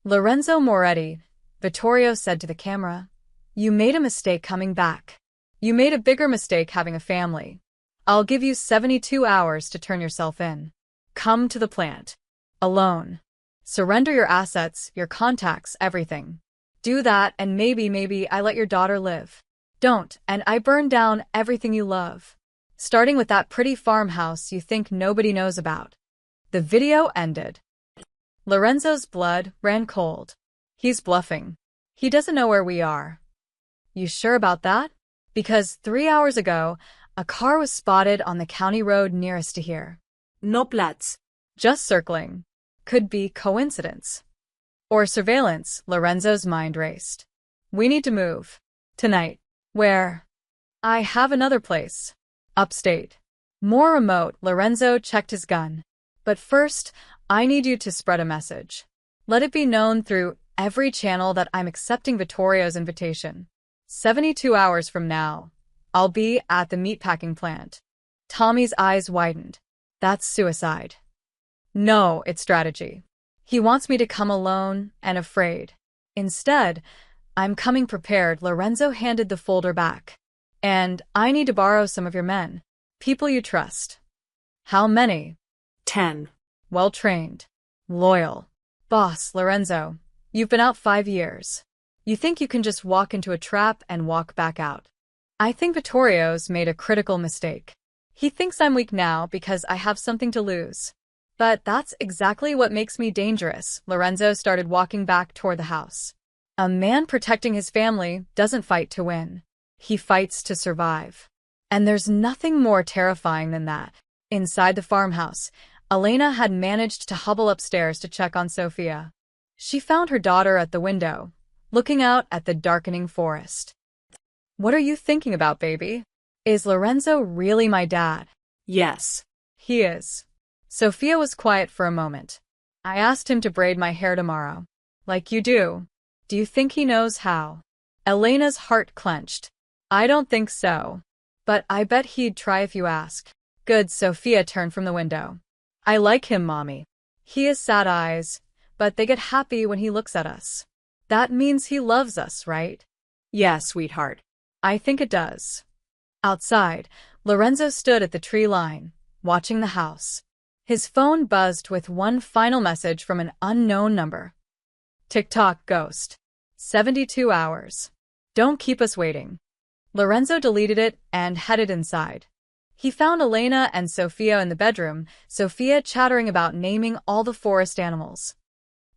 "Lorenzo Moretti," Vittorio said to the camera, "you made a mistake coming back. You made a bigger mistake having a family. I'll give you 72 hours to turn yourself in. Come to the plant. Alone. Surrender your assets, your contacts, everything. Do that and maybe I let your daughter live. Don't, and I burn down everything you love. Starting with that pretty farmhouse you think nobody knows about." The video ended. Lorenzo's blood ran cold. He's bluffing. He doesn't know where we are. "You sure about that? Because 3 hours ago, A car was spotted on the county road nearest to here. No plats. Just circling. Could be coincidence. Or surveillance, Lorenzo's mind raced. We need to move. Tonight. Where? I have another place. Upstate. More remote, Lorenzo checked his gun. But first, I need you to spread a message. Let it be known through every channel that I'm accepting Vittorio's invitation. 72 hours from now, I'll be at the meatpacking plant. Tommy's eyes widened. That's suicide. No, it's strategy. He wants me to come alone and afraid. Instead, I'm coming prepared. Lorenzo handed the folder back. And I need to borrow some of your men. People you trust. How many? 10. Well-trained. Loyal. Boss, Lorenzo, you've been out 5 years. You think you can just walk into a trap and walk back out. I think Vittorio's made a critical mistake. He thinks I'm weak now because I have something to lose. But that's exactly what makes me dangerous. Lorenzo started walking back toward the house. A man protecting his family doesn't fight to win. He fights to survive. And there's nothing more terrifying than that. Inside the farmhouse, Elena had managed to hobble upstairs to check on Sofia. She found her daughter at the window, looking out at the darkening forest. What are you thinking about, baby? Is Lorenzo really my dad? Yes. He is. Sofia was quiet for a moment. I asked him to braid my hair tomorrow. Like you do. Do you think he knows how? Elena's heart clenched. I don't think so. But I bet he'd try if you ask. Good, Sofia turned from the window. I like him, Mommy. He has sad eyes, but they get happy when he looks at us. That means he loves us, right? Yes, sweetheart. I think it does. Outside, Lorenzo stood at the tree line, watching the house. His phone buzzed with one final message from an unknown number. Tick-tock, ghost. 72 hours. Don't keep us waiting. Lorenzo deleted it and headed inside. He found Elena and Sofia in the bedroom, Sofia chattering about naming all the forest animals.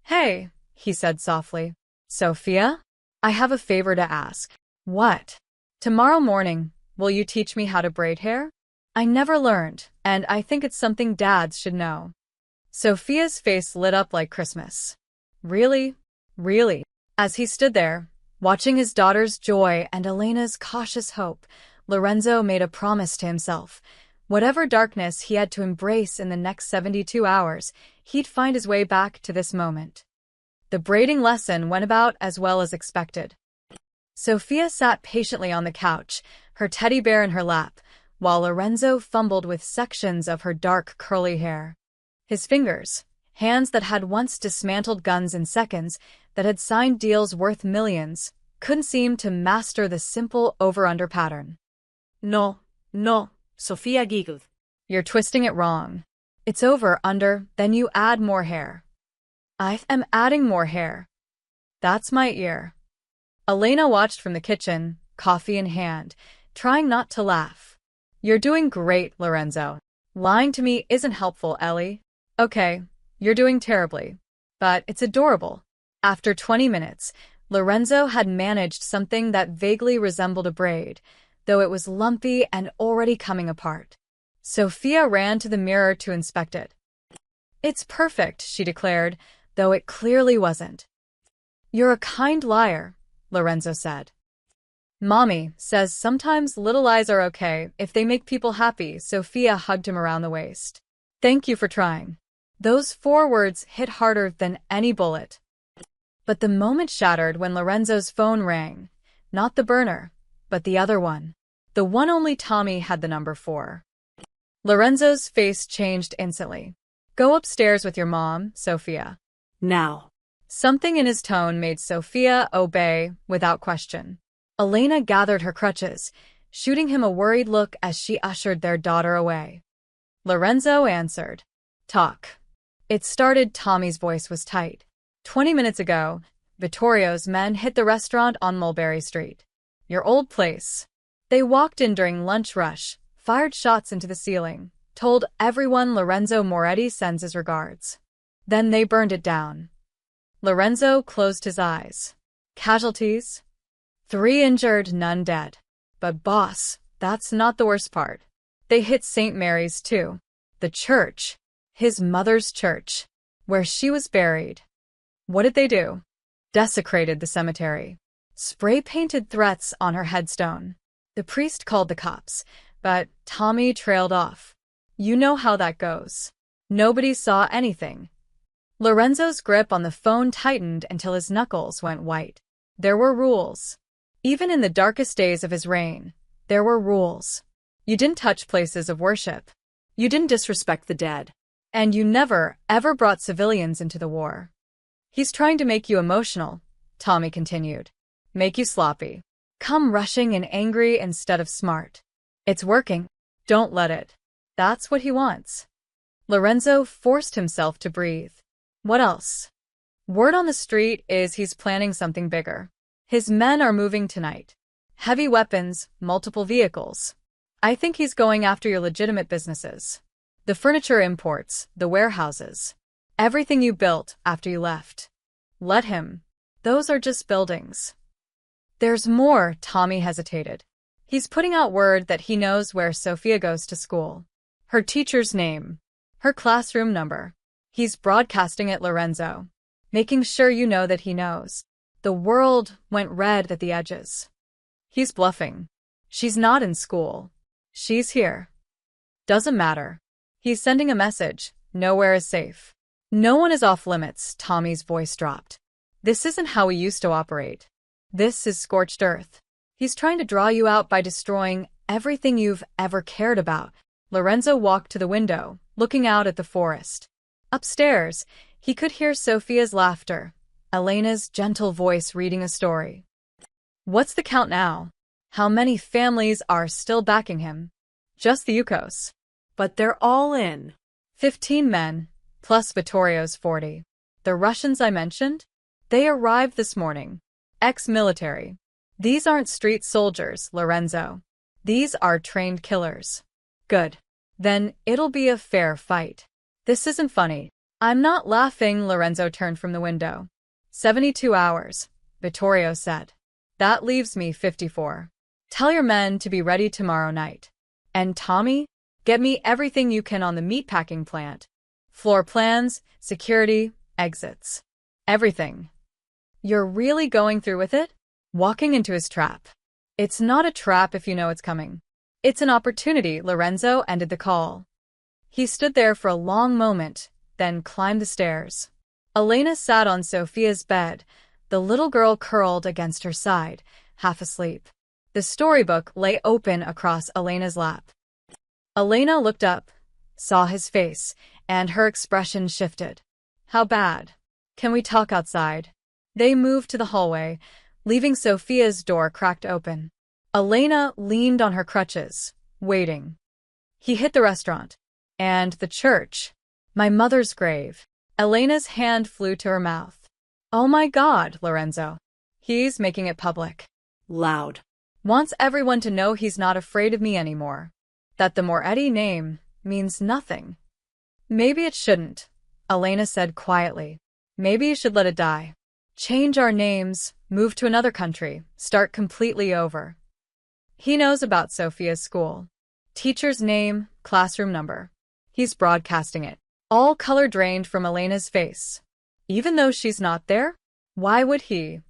Hey, he said softly. Sofia? I have a favor to ask. What? Tomorrow morning, will you teach me how to braid hair? I never learned, and I think it's something dads should know. Sofia's face lit up like Christmas. Really? Really? As he stood there, watching his daughter's joy and Elena's cautious hope, Lorenzo made a promise to himself. Whatever darkness he had to embrace in the next 72 hours, he'd find his way back to this moment. The braiding lesson went about as well as expected. Sofia sat patiently on the couch, her teddy bear in her lap, while Lorenzo fumbled with sections of her dark, curly hair. His fingers, hands that had once dismantled guns in seconds, that had signed deals worth millions, couldn't seem to master the simple over-under pattern. No, Sofia giggled. You're twisting it wrong. It's over-under, then you add more hair. I am adding more hair. That's my ear. Elena watched from the kitchen, coffee in hand, trying not to laugh. You're doing great, Lorenzo. Lying to me isn't helpful, Ellie. Okay, you're doing terribly. But it's adorable. After 20 minutes, Lorenzo had managed something that vaguely resembled a braid, though it was lumpy and already coming apart. Sofia ran to the mirror to inspect it. It's perfect, she declared, though it clearly wasn't. You're a kind liar, Lorenzo said. Mommy says sometimes little lies are okay if they make people happy. Sofia hugged him around the waist. Thank you for trying. Those 4 words hit harder than any bullet. But the moment shattered when Lorenzo's phone rang. Not the burner, but the other one. The one only Tommy had the number for. Lorenzo's face changed instantly. Go upstairs with your mom, Sofia. Now. Something in his tone made Sofia obey without question. Elena gathered her crutches, shooting him a worried look as she ushered their daughter away. Lorenzo answered. Talk. It started. Tommy's voice was tight. 20 minutes ago, Vittorio's men hit the restaurant on Mulberry Street. Your old place. They walked in during lunch rush, fired shots into the ceiling, told everyone Lorenzo Moretti sends his regards. Then they burned it down. Lorenzo closed his eyes. Casualties? 3 injured, none dead. But boss, That's not the worst part. They hit St. Mary's too. The church. His mother's church. Where she was buried. What did they do? Desecrated the cemetery. Spray-painted threats on her headstone. The priest called the cops, but Tommy trailed off. You know how that goes. Nobody saw anything. Lorenzo's grip on the phone tightened until his knuckles went white. There were rules. Even in the darkest days of his reign, there were rules. You didn't touch places of worship. You didn't disrespect the dead. And you never, ever brought civilians into the war. He's trying to make you emotional, Tommy continued. Make you sloppy. Come rushing and angry instead of smart. It's working. Don't let it. That's what he wants. Lorenzo forced himself to breathe. What else? Word on the street is he's planning something bigger. His men are moving tonight. Heavy weapons, multiple vehicles. I think he's going after your legitimate businesses. The furniture imports, the warehouses. Everything you built after you left. Let him. Those are just buildings. There's more, Tommy hesitated. He's putting out word that he knows where Sophia goes to school. Her teacher's name. Her classroom number. He's broadcasting it, Lorenzo. Making sure you know that he knows. The world went red at the edges. He's bluffing. She's not in school. She's here. Doesn't matter. He's sending a message. Nowhere is safe. No one is off limits, Tommy's voice dropped. This isn't how we used to operate. This is scorched earth. He's trying to draw you out by destroying everything you've ever cared about. Lorenzo walked to the window, looking out at the forest. Upstairs, he could hear Sophia's laughter, Elena's gentle voice reading a story. What's the count now? How many families are still backing him? Just the Yukos. But they're all in. 15 men, plus Vittorio's 40. The Russians I mentioned? They arrived this morning. Ex-military. These aren't street soldiers, Lorenzo. These are trained killers. Good. Then it'll be a fair fight. This isn't funny. I'm not laughing, Lorenzo turned from the window. 72 hours, Vittorio said. That leaves me 54. Tell your men to be ready tomorrow night. And Tommy, get me everything you can on the meatpacking plant. Floor plans, security, exits. Everything. You're really going through with it? Walking into his trap. It's not a trap if you know it's coming. It's an opportunity, Lorenzo ended the call. He stood there for a long moment, then climbed the stairs. Elena sat on Sophia's bed, the little girl curled against her side, half asleep. The storybook lay open across Elena's lap. Elena looked up, saw his face, and her expression shifted. How bad? Can we talk outside? They moved to the hallway, leaving Sophia's door cracked open. Elena leaned on her crutches, waiting. He hit the restaurant. And the church. My mother's grave. Elena's hand flew to her mouth. Oh my God, Lorenzo. He's making it public. Loud. Wants everyone to know he's not afraid of me anymore. That the Moretti name means nothing. Maybe it shouldn't, Elena said quietly. Maybe you should let it die. Change our names, move to another country, start completely over. He knows about Sophia's school. Teacher's name, classroom number. He's broadcasting it. All color drained from Elena's face. Even though she's not there? Why would he?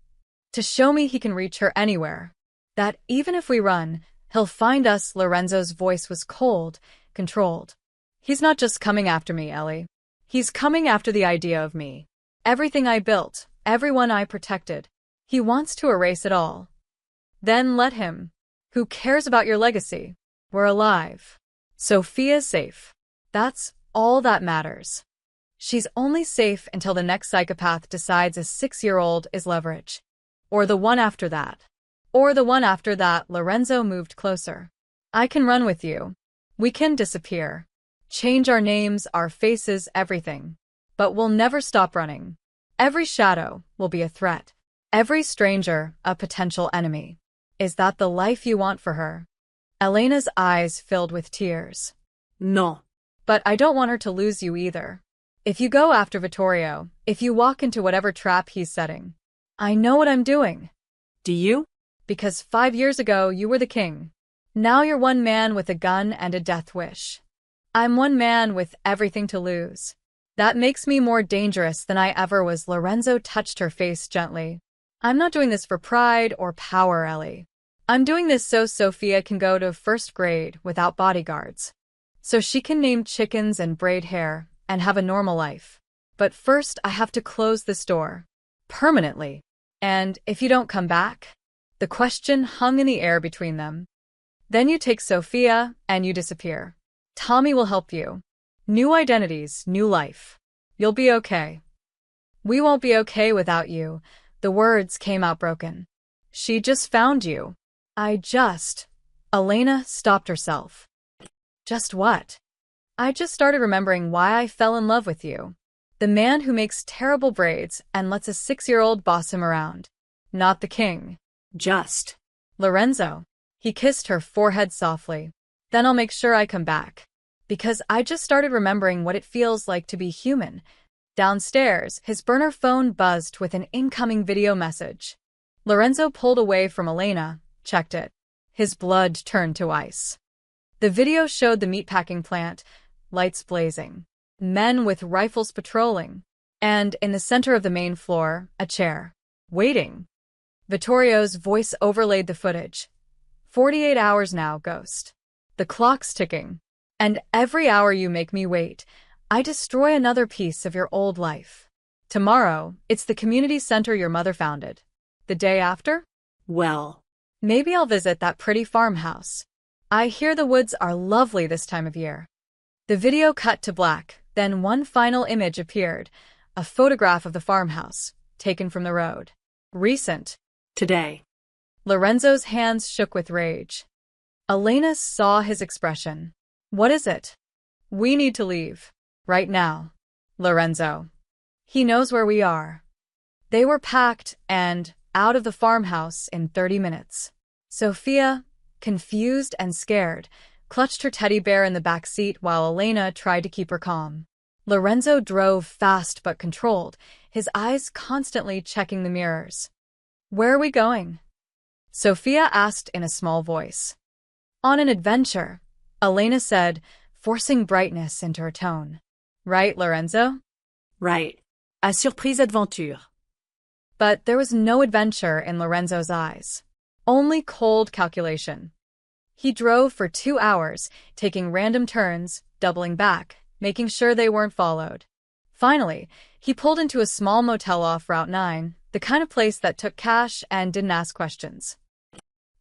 To show me he can reach her anywhere. That even if we run, he'll find us. Lorenzo's voice was cold, controlled. He's not just coming after me, Ellie. He's coming after the idea of me. Everything I built, everyone I protected. He wants to erase it all. Then let him. Who cares about your legacy? We're alive. Sophia's safe. That's all that matters. She's only safe until the next psychopath decides a 6-year-old is leverage. Or the one after that. Or the one after that. Lorenzo moved closer. I can run with you. We can disappear. Change our names, our faces, everything. But we'll never stop running. Every shadow will be a threat. Every stranger, a potential enemy. Is that the life you want for her? Elena's eyes filled with tears. No. But I don't want her to lose you either. If you go after Vittorio, if you walk into whatever trap he's setting, I know what I'm doing. Do you? Because 5 years ago you were the king. Now you're one man with a gun and a death wish. I'm one man with everything to lose. That makes me more dangerous than I ever was. Lorenzo touched her face gently. I'm not doing this for pride or power, Ellie. I'm doing this so Sophia can go to first grade without bodyguards. So she can name chickens and braid hair and have a normal life. But first I have to close this door. Permanently. And if you don't come back? The question hung in the air between them. Then you take Sophia and you disappear. Tommy will help you. New identities, new life. You'll be okay. We won't be okay without you. The words came out broken. She just found you. Elena stopped herself. Just what? I just started remembering why I fell in love with you. The man who makes terrible braids and lets a 6-year-old boss him around. Not the king. Just. Lorenzo. He kissed her forehead softly. Then I'll make sure I come back. Because I just started remembering what it feels like to be human. Downstairs, his burner phone buzzed with an incoming video message. Lorenzo pulled away from Elena, checked it. His blood turned to ice. The video showed the meatpacking plant, lights blazing, men with rifles patrolling, and in the center of the main floor, a chair, waiting. Vittorio's voice overlaid the footage. 48 hours now, Ghost. The clock's ticking. And every hour you make me wait, I destroy another piece of your old life. Tomorrow, it's the community center your mother founded. The day after? Well, maybe I'll visit that pretty farmhouse. I hear the woods are lovely this time of year. The video cut to black, then one final image appeared, a photograph of the farmhouse, taken from the road. Recent. Today. Lorenzo's hands shook with rage. Elena saw his expression. What is it? We need to leave. Right now. Lorenzo. He knows where we are. They were packed and out of the farmhouse in 30 minutes. Sophia, confused and scared, clutched her teddy bear in the back seat while Elena tried to keep her calm. Lorenzo drove fast but controlled, his eyes constantly checking the mirrors. Where are we going? Sophia asked in a small voice. On an adventure, Elena said, forcing brightness into her tone. Right, Lorenzo? Right. A surprise aventure. But there was no adventure in Lorenzo's eyes. Only cold calculation. He drove for 2 hours, taking random turns, doubling back, making sure they weren't followed. Finally, he pulled into a small motel off Route 9, the kind of place that took cash and didn't ask questions.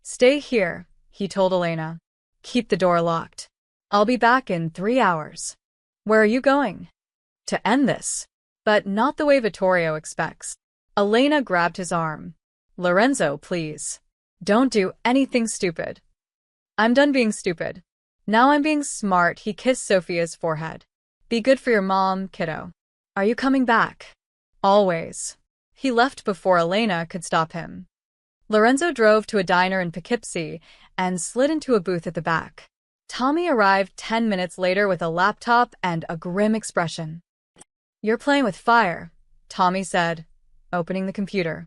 Stay here, he told Elena. Keep the door locked. I'll be back in 3 hours. Where are you going? To end this. But not the way Vittorio expects. Elena grabbed his arm. Lorenzo, please. Don't do anything stupid. I'm done being stupid. Now I'm being smart. He kissed Sophia's forehead. Be good for your mom, kiddo. Are you coming back? Always. He left before Elena could stop him. Lorenzo drove to a diner in Poughkeepsie and slid into a booth at the back. Tommy arrived 10 minutes later with a laptop and a grim expression. You're playing with fire, Tommy said, opening the computer.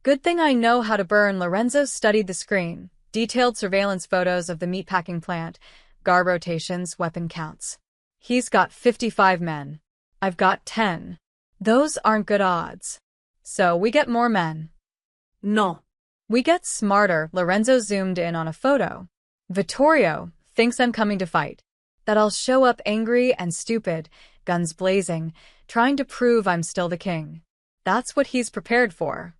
Good thing I know how to burn. Lorenzo studied the screen, detailed surveillance photos of the meatpacking plant, guard rotations, weapon counts. He's got 55 men. I've got 10. Those aren't good odds. So we get more men. No. We get smarter. Lorenzo zoomed in on a photo. Vittorio thinks I'm coming to fight. That I'll show up angry and stupid, guns blazing, trying to prove I'm still the king. That's what he's prepared for.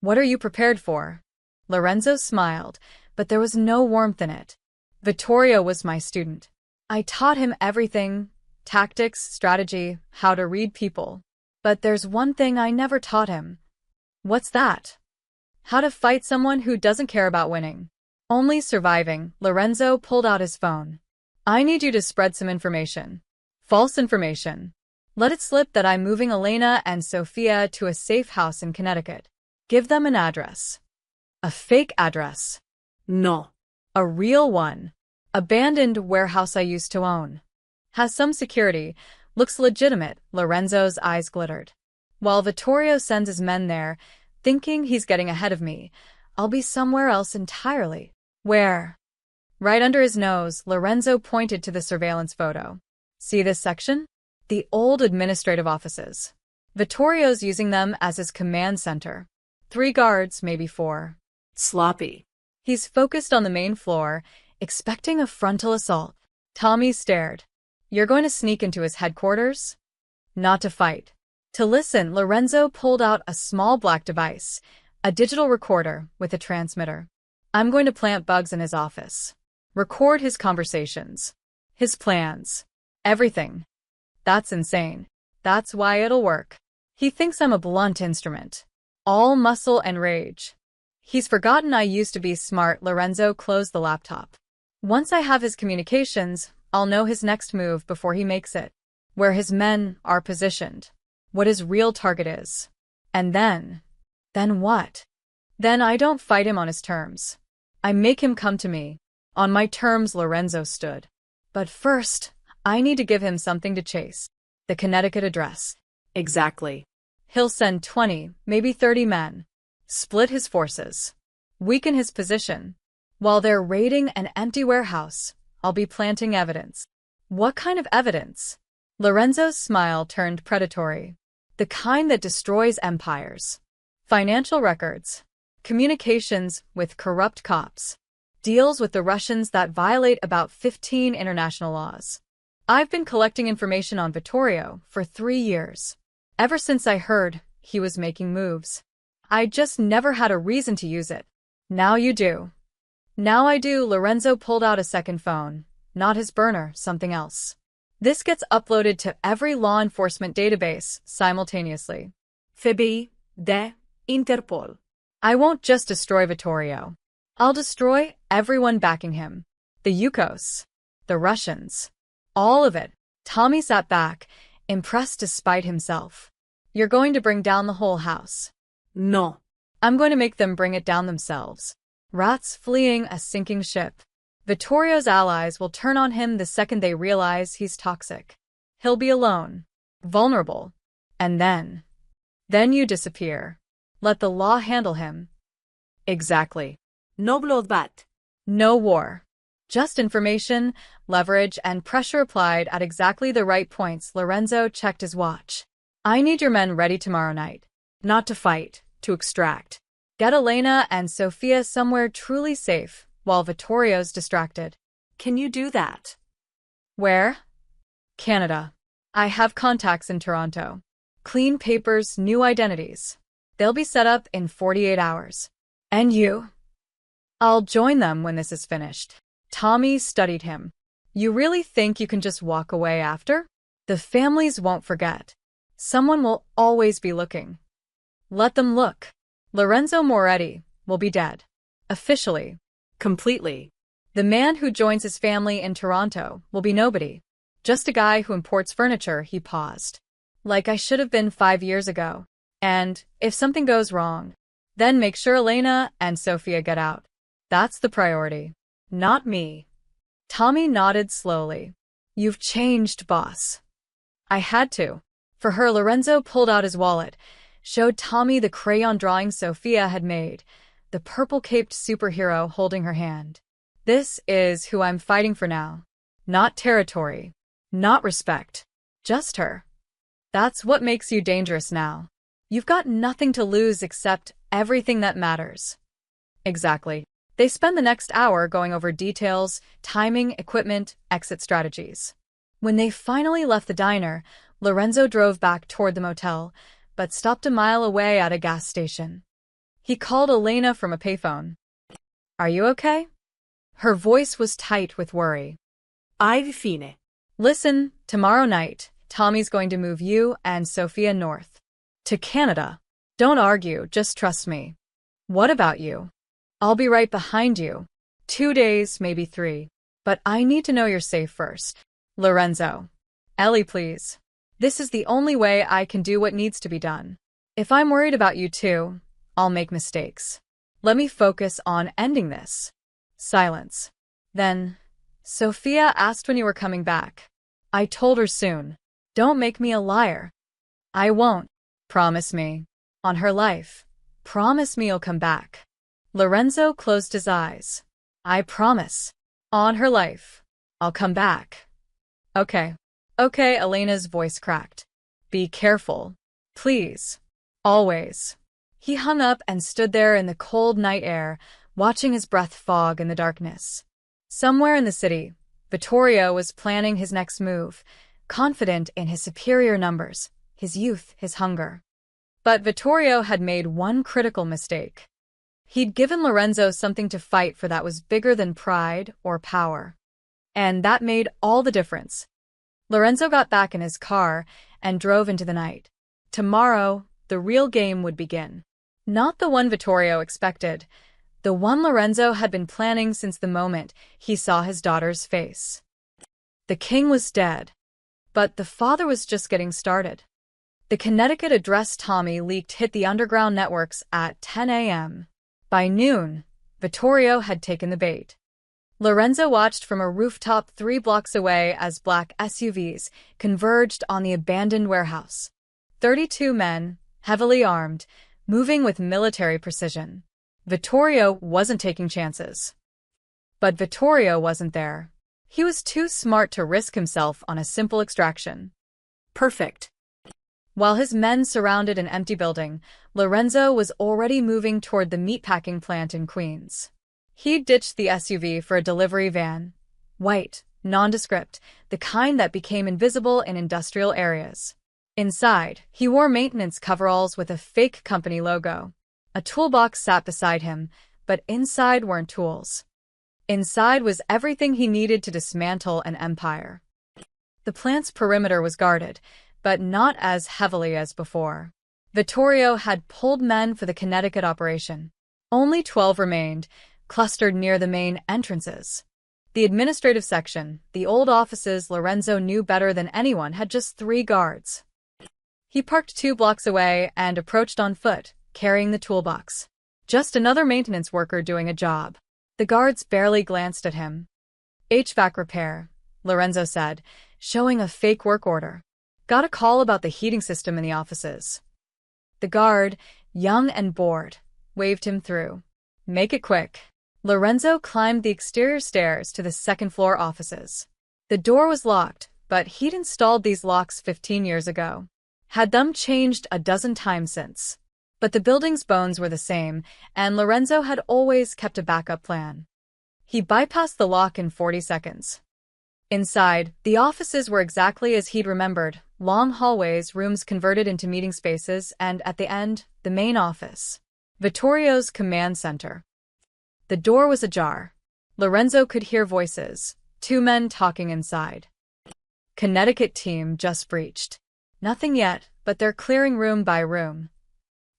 What are you prepared for? Lorenzo smiled, but there was no warmth in it. Vittorio was my student. I taught him everything, tactics, strategy, how to read people. But there's one thing I never taught him. What's that? How to fight someone who doesn't care about winning. Only surviving. Lorenzo pulled out his phone. I need you to spread some information. False information. Let it slip that I'm moving Elena and Sophia to a safe house in Connecticut. Give them an address. A fake address. No. A real one. Abandoned warehouse I used to own. Has some security. Looks legitimate. Lorenzo's eyes glittered. While Vittorio sends his men there, thinking he's getting ahead of me, I'll be somewhere else entirely. Where? Right under his nose, Lorenzo pointed to the surveillance photo. See this section? The old administrative offices. Vittorio's using them as his command center. 3 guards, maybe 4. Sloppy. He's focused on the main floor, expecting a frontal assault. Tommy stared. You're going to sneak into his headquarters? Not to fight. To listen, Lorenzo pulled out a small black device, a digital recorder with a transmitter. I'm going to plant bugs in his office. Record his conversations. His plans. Everything. That's insane. That's why it'll work. He thinks I'm a blunt instrument. All muscle and rage. He's forgotten I used to be smart. Lorenzo closed the laptop. Once I have his communications, I'll know his next move before he makes it. Where his men are positioned. What his real target is. And then what? Then I don't fight him on his terms. I make him come to me. On my terms, Lorenzo stood. But first, I need to give him something to chase. The Connecticut address. Exactly. He'll send 20, maybe 30 men. Split his forces. Weaken his position. While they're raiding an empty warehouse, I'll be planting evidence. What kind of evidence? Lorenzo's smile turned predatory. The kind that destroys empires. Financial records. Communications with corrupt cops. Deals with the Russians that violate about 15 international laws. I've been collecting information on Vittorio for 3 years. Ever since I heard he was making moves. I just never had a reason to use it. Now you do. Now I do. Lorenzo pulled out a second phone. Not his burner, something else. This gets uploaded to every law enforcement database simultaneously. FBI, de Interpol. I won't just destroy Vittorio. I'll destroy everyone backing him. The Yukos. The Russians. All of it. Tommy sat back, impressed despite himself. You're going to bring down the whole house. No. I'm going to make them bring it down themselves. Rats fleeing a sinking ship. Vittorio's allies will turn on him the second they realize he's toxic. He'll be alone. Vulnerable. And then you disappear. Let the law handle him. Exactly. No bloodbath. No war. Just information, leverage, and pressure applied at exactly the right points. Lorenzo checked his watch. I need your men ready tomorrow night. Not to fight, to extract. Get Elena and Sofia somewhere truly safe, while Vittorio's distracted. Can you do that? Where? Canada. I have contacts in Toronto. Clean papers, new identities. They'll be set up in 48 hours. And you? I'll join them when this is finished. Tommy studied him. You really think you can just walk away after? The families won't forget. Someone will always be looking. Let them look. Lorenzo Moretti will be dead. Officially. Completely. The man who joins his family in Toronto will be nobody. Just a guy who imports furniture. He paused. Like I should have been 5 years ago. And, if something goes wrong, then make sure Elena and Sofia get out. That's the priority. Not me. Tommy nodded slowly. You've changed, boss. I had to. For her, Lorenzo pulled out his wallet, showed Tommy the crayon drawing Sofia had made, the purple-caped superhero holding her hand. This is who I'm fighting for now. Not territory. Not respect. Just her. That's what makes you dangerous now. You've got nothing to lose except everything that matters. Exactly. They spend the next hour going over details, timing, equipment, exit strategies. When they finally left the diner, Lorenzo drove back toward the motel, but stopped a mile away at a gas station. He called Elena from a payphone. Are you okay? Her voice was tight with worry. I've fine. Listen, tomorrow night, Tommy's going to move you and Sofia north. To Canada. Don't argue, just trust me. What about you? I'll be right behind you. 2 days, maybe 3. But I need to know you're safe first. Lorenzo. Ellie, please. This is the only way I can do what needs to be done. If I'm worried about you too, I'll make mistakes. Let me focus on ending this. Silence. Then, Sofia asked when you were coming back. I told her soon. Don't make me a liar. I won't. Promise me. On her life. Promise me you'll come back. Lorenzo closed his eyes. I promise. On her life. I'll come back. Okay. Okay, Elena's voice cracked. Be careful. Please. Always. He hung up and stood there in the cold night air, watching his breath fog in the darkness. Somewhere in the city, Vittorio was planning his next move, confident in his superior numbers, his youth, his hunger. But Vittorio had made one critical mistake. He'd given Lorenzo something to fight for that was bigger than pride or power. And that made all the difference. Lorenzo got back in his car and drove into the night. Tomorrow, the real game would begin. Not the one Vittorio expected, the one Lorenzo had been planning since the moment he saw his daughter's face. The king was dead, but the father was just getting started. The Connecticut address Tommy leaked hit the underground networks at 10 a.m. By noon, Vittorio had taken the bait. Lorenzo watched from a rooftop 3 blocks away as black SUVs converged on the abandoned warehouse. 32 men, heavily armed, moving with military precision. Vittorio wasn't taking chances. But Vittorio wasn't there. He was too smart to risk himself on a simple extraction. Perfect. While his men surrounded an empty building, Lorenzo was already moving toward the meatpacking plant in Queens. He'd ditched the SUV for a delivery van. White, nondescript, the kind that became invisible in industrial areas. Inside, he wore maintenance coveralls with a fake company logo. A toolbox sat beside him, but inside weren't tools. Inside was everything he needed to dismantle an empire. The plant's perimeter was guarded, but not as heavily as before. Vittorio had pulled men for the Connecticut operation. Only 12 remained, clustered near the main entrances. The administrative section, the old offices Lorenzo knew better than anyone, had just 3 guards. He parked 2 blocks away and approached on foot, carrying the toolbox. Just another maintenance worker doing a job. The guards barely glanced at him. HVAC repair, Lorenzo said, showing a fake work order. Got a call about the heating system in the offices. The guard, young and bored, waved him through. Make it quick. Lorenzo climbed the exterior stairs to the second-floor offices. The door was locked, but he'd installed these locks 15 years ago. Had them changed a dozen times since. But the building's bones were the same, and Lorenzo had always kept a backup plan. He bypassed the lock in 40 seconds. Inside, the offices were exactly as he'd remembered, long hallways, rooms converted into meeting spaces, and at the end, the main office. Vittorio's command center. The door was ajar. Lorenzo could hear voices, 2 men talking inside. Connecticut team just breached. Nothing yet, but they're clearing room by room.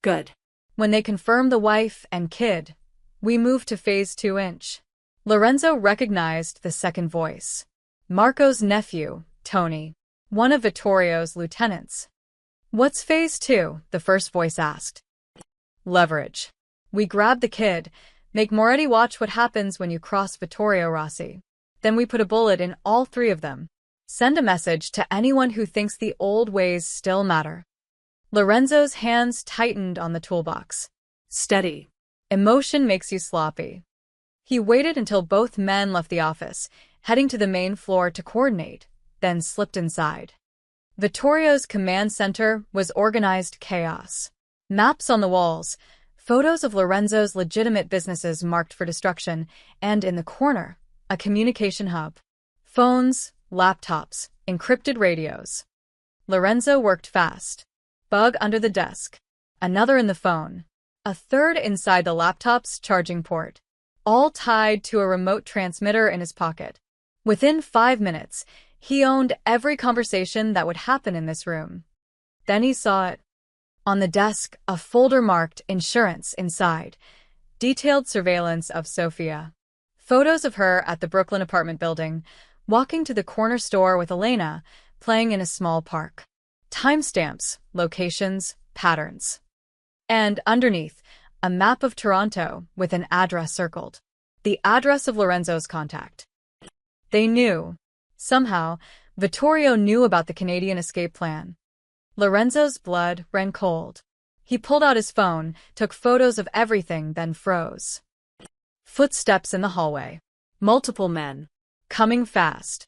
Good. When they confirm the wife and kid, we move to phase 2-inch. Lorenzo recognized the second voice. Marco's nephew, Tony, one of Vittorio's lieutenants. What's phase 2? The first voice asked. Leverage. We grab the kid, make Moretti watch what happens when you cross Vittorio Rossi. Then we put a bullet in all 3 of them. Send a message to anyone who thinks the old ways still matter. Lorenzo's hands tightened on the toolbox. Steady. Emotion makes you sloppy. He waited until both men left the office, heading to the main floor to coordinate, then slipped inside. Vittorio's command center was organized chaos. Maps on the walls, photos of Lorenzo's legitimate businesses marked for destruction, and in the corner, a communication hub. Phones, laptops, encrypted radios. Lorenzo worked fast. Bug under the desk. Another in the phone. A third inside the laptop's charging port. All tied to a remote transmitter in his pocket. Within 5 minutes, he owned every conversation that would happen in this room. Then he saw it. On the desk, a folder marked insurance inside. Detailed surveillance of Sophia. Photos of her at the Brooklyn apartment building, walking to the corner store with Elena, playing in a small park. Timestamps, locations, patterns. And underneath, a map of Toronto with an address circled. The address of Lorenzo's contact. They knew. Somehow, Vittorio knew about the Canadian escape plan. Lorenzo's blood ran cold. He pulled out his phone, took photos of everything, then froze. Footsteps in the hallway. Multiple men. coming fast.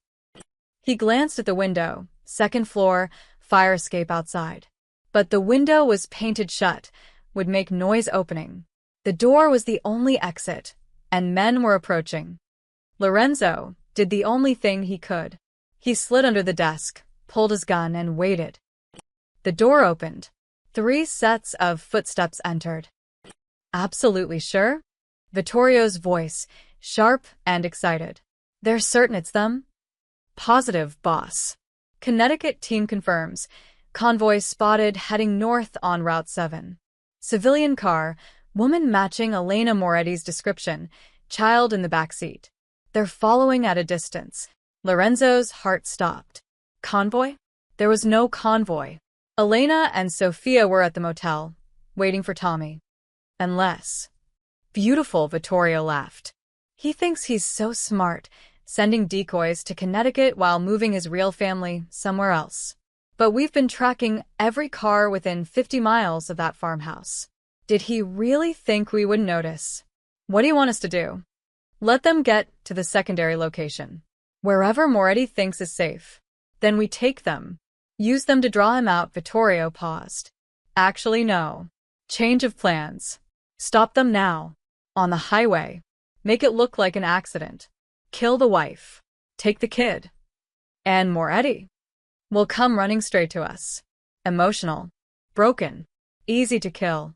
He glanced at the window, second floor, fire escape outside. But the window was painted shut, would make noise opening. The door was the only exit, and men were approaching. Lorenzo did the only thing he could. He slid under the desk, pulled his gun, and waited. The door opened. 3 sets of footsteps entered. Absolutely sure? Vittorio's voice, sharp and excited. They're certain it's them? Positive, boss. Connecticut team confirms. Convoy spotted heading north on Route 7. Civilian car, woman matching Elena Moretti's description, child in the back seat. They're following at a distance. Lorenzo's heart stopped. Convoy? There was no convoy. Elena and Sophia were at the motel, waiting for Tommy. Unless. Beautiful, Vittorio laughed. He thinks he's so smart, sending decoys to Connecticut while moving his real family somewhere else. But we've been tracking every car within 50 miles of that farmhouse. Did he really think we would notice? What do you want us to do? Let them get to the secondary location. Wherever Moretti thinks is safe. Then we take them. Use them to draw him out. Vittorio paused. Actually, no. Change of plans. Stop them now. On the highway. Make it look like an accident. Kill the wife. Take the kid. And Moretti will come running straight to us. Emotional. Broken. Easy to kill.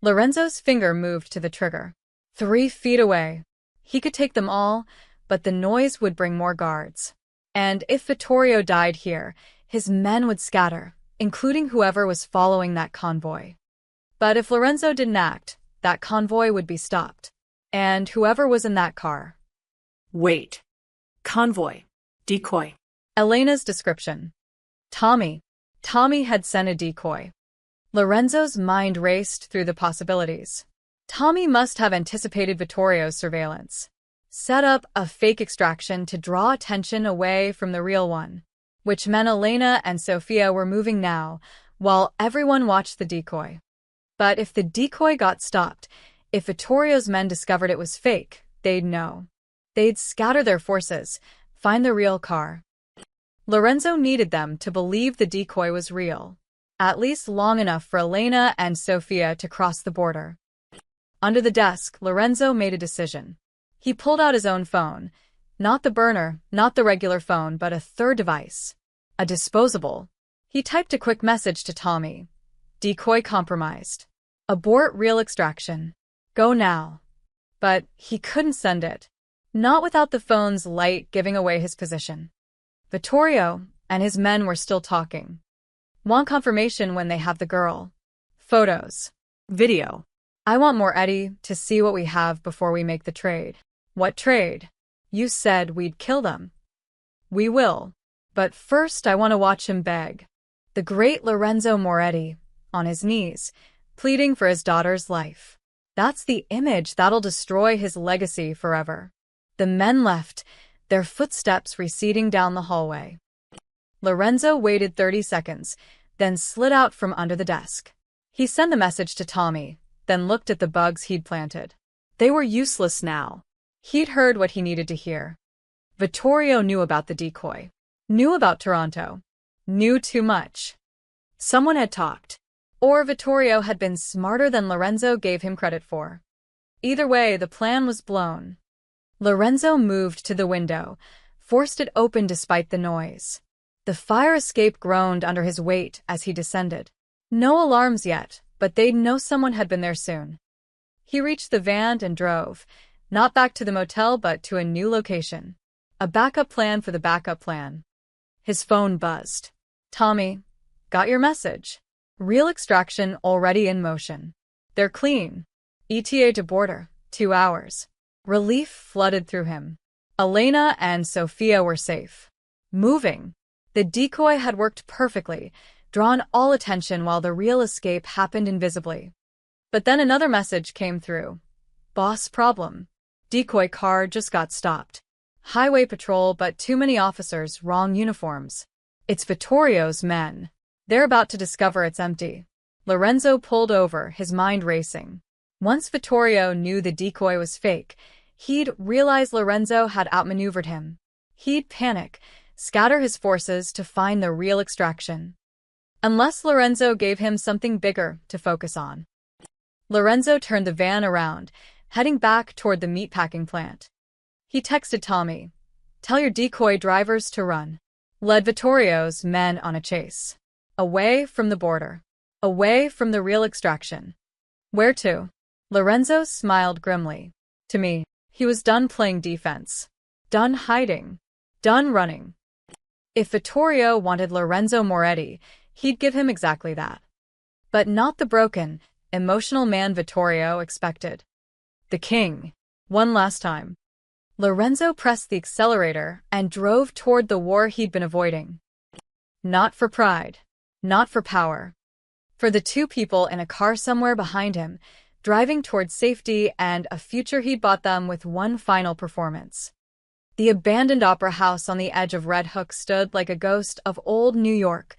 Lorenzo's finger moved to the trigger. 3 feet away. He could take them all, but the noise would bring more guards. And if Vittorio died here, his men would scatter, including whoever was following that convoy. But if Lorenzo didn't act, that convoy would be stopped. And whoever was in that car. Wait. Convoy. Decoy. Elena's description. Tommy. Tommy had sent a decoy. Lorenzo's mind raced through the possibilities. Tommy must have anticipated Vittorio's surveillance. Set up a fake extraction to draw attention away from the real one, which meant Elena and Sophia were moving now, while everyone watched the decoy. But if the decoy got stopped, if Vittorio's men discovered it was fake, they'd know. They'd scatter their forces, find the real car. Lorenzo needed them to believe the decoy was real, at least long enough for Elena and Sophia to cross the border. Under the desk, Lorenzo made a decision. He pulled out his own phone. Not the burner, not the regular phone, but a third device. A disposable. He typed a quick message to Tommy. Decoy compromised. Abort real extraction. Go now. But he couldn't send it. Not without the phone's light giving away his position. Vittorio and his men were still talking. Want confirmation when they have the girl. Photos. Video. I want Moretti to see what we have before we make the trade. What trade? You said we'd kill them. We will. But first I want to watch him beg. The great Lorenzo Moretti, on his knees, pleading for his daughter's life. That's the image that'll destroy his legacy forever. The men left, their footsteps receding down the hallway. Lorenzo waited 30 seconds, then slid out from under the desk. He sent the message to Tommy, then looked at the bugs he'd planted. They were useless now. He'd heard what he needed to hear. Vittorio knew about the decoy. Knew about Toronto. Knew too much. Someone had talked. Or Vittorio had been smarter than Lorenzo gave him credit for. Either way, the plan was blown. Lorenzo moved to the window, forced it open despite the noise. The fire escape groaned under his weight as he descended. No alarms yet, but they'd know someone had been there soon. He reached the van and drove, not back to the motel but to a new location. A backup plan for the backup plan. His phone buzzed. Tommy, got your message. Real extraction already in motion. They're clean. ETA to border, 2 hours. Relief flooded through him. Elena and Sophia were safe. Moving. The decoy had worked perfectly, drawn all attention while the real escape happened invisibly. But then another message came through. Boss problem. Decoy car just got stopped. Highway patrol, but too many officers, wrong uniforms. It's Vittorio's men. They're about to discover it's empty. Lorenzo pulled over, his mind racing. Once Vittorio knew the decoy was fake, he'd realize Lorenzo had outmaneuvered him. He'd panic, scatter his forces to find the real extraction. Unless Lorenzo gave him something bigger to focus on. Lorenzo turned the van around, heading back toward the meatpacking plant. He texted Tommy, "Tell your decoy drivers to run." Led Vittorio's men on a chase. Away from the border. Away from the real extraction. Where to? Lorenzo smiled grimly. To me, he was done playing defense. Done hiding. Done running. If Vittorio wanted Lorenzo Moretti, he'd give him exactly that. But not the broken, emotional man Vittorio expected. The king. One last time. Lorenzo pressed the accelerator and drove toward the war he'd been avoiding. Not for pride. Not for power. For the two people in a car somewhere behind him, driving toward safety and a future he'd bought them with one final performance. The abandoned opera house on the edge of Red Hook stood like a ghost of old New York,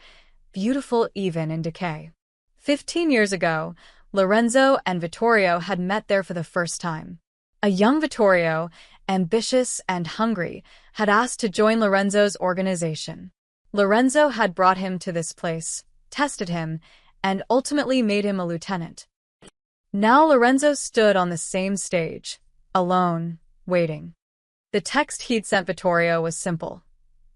beautiful even in decay. 15 years ago, Lorenzo and Vittorio had met there for the first time. A young Vittorio, ambitious and hungry, had asked to join Lorenzo's organization. Lorenzo had brought him to this place, tested him, and ultimately made him a lieutenant. Now Lorenzo stood on the same stage, alone, waiting. The text he'd sent Vittorio was simple.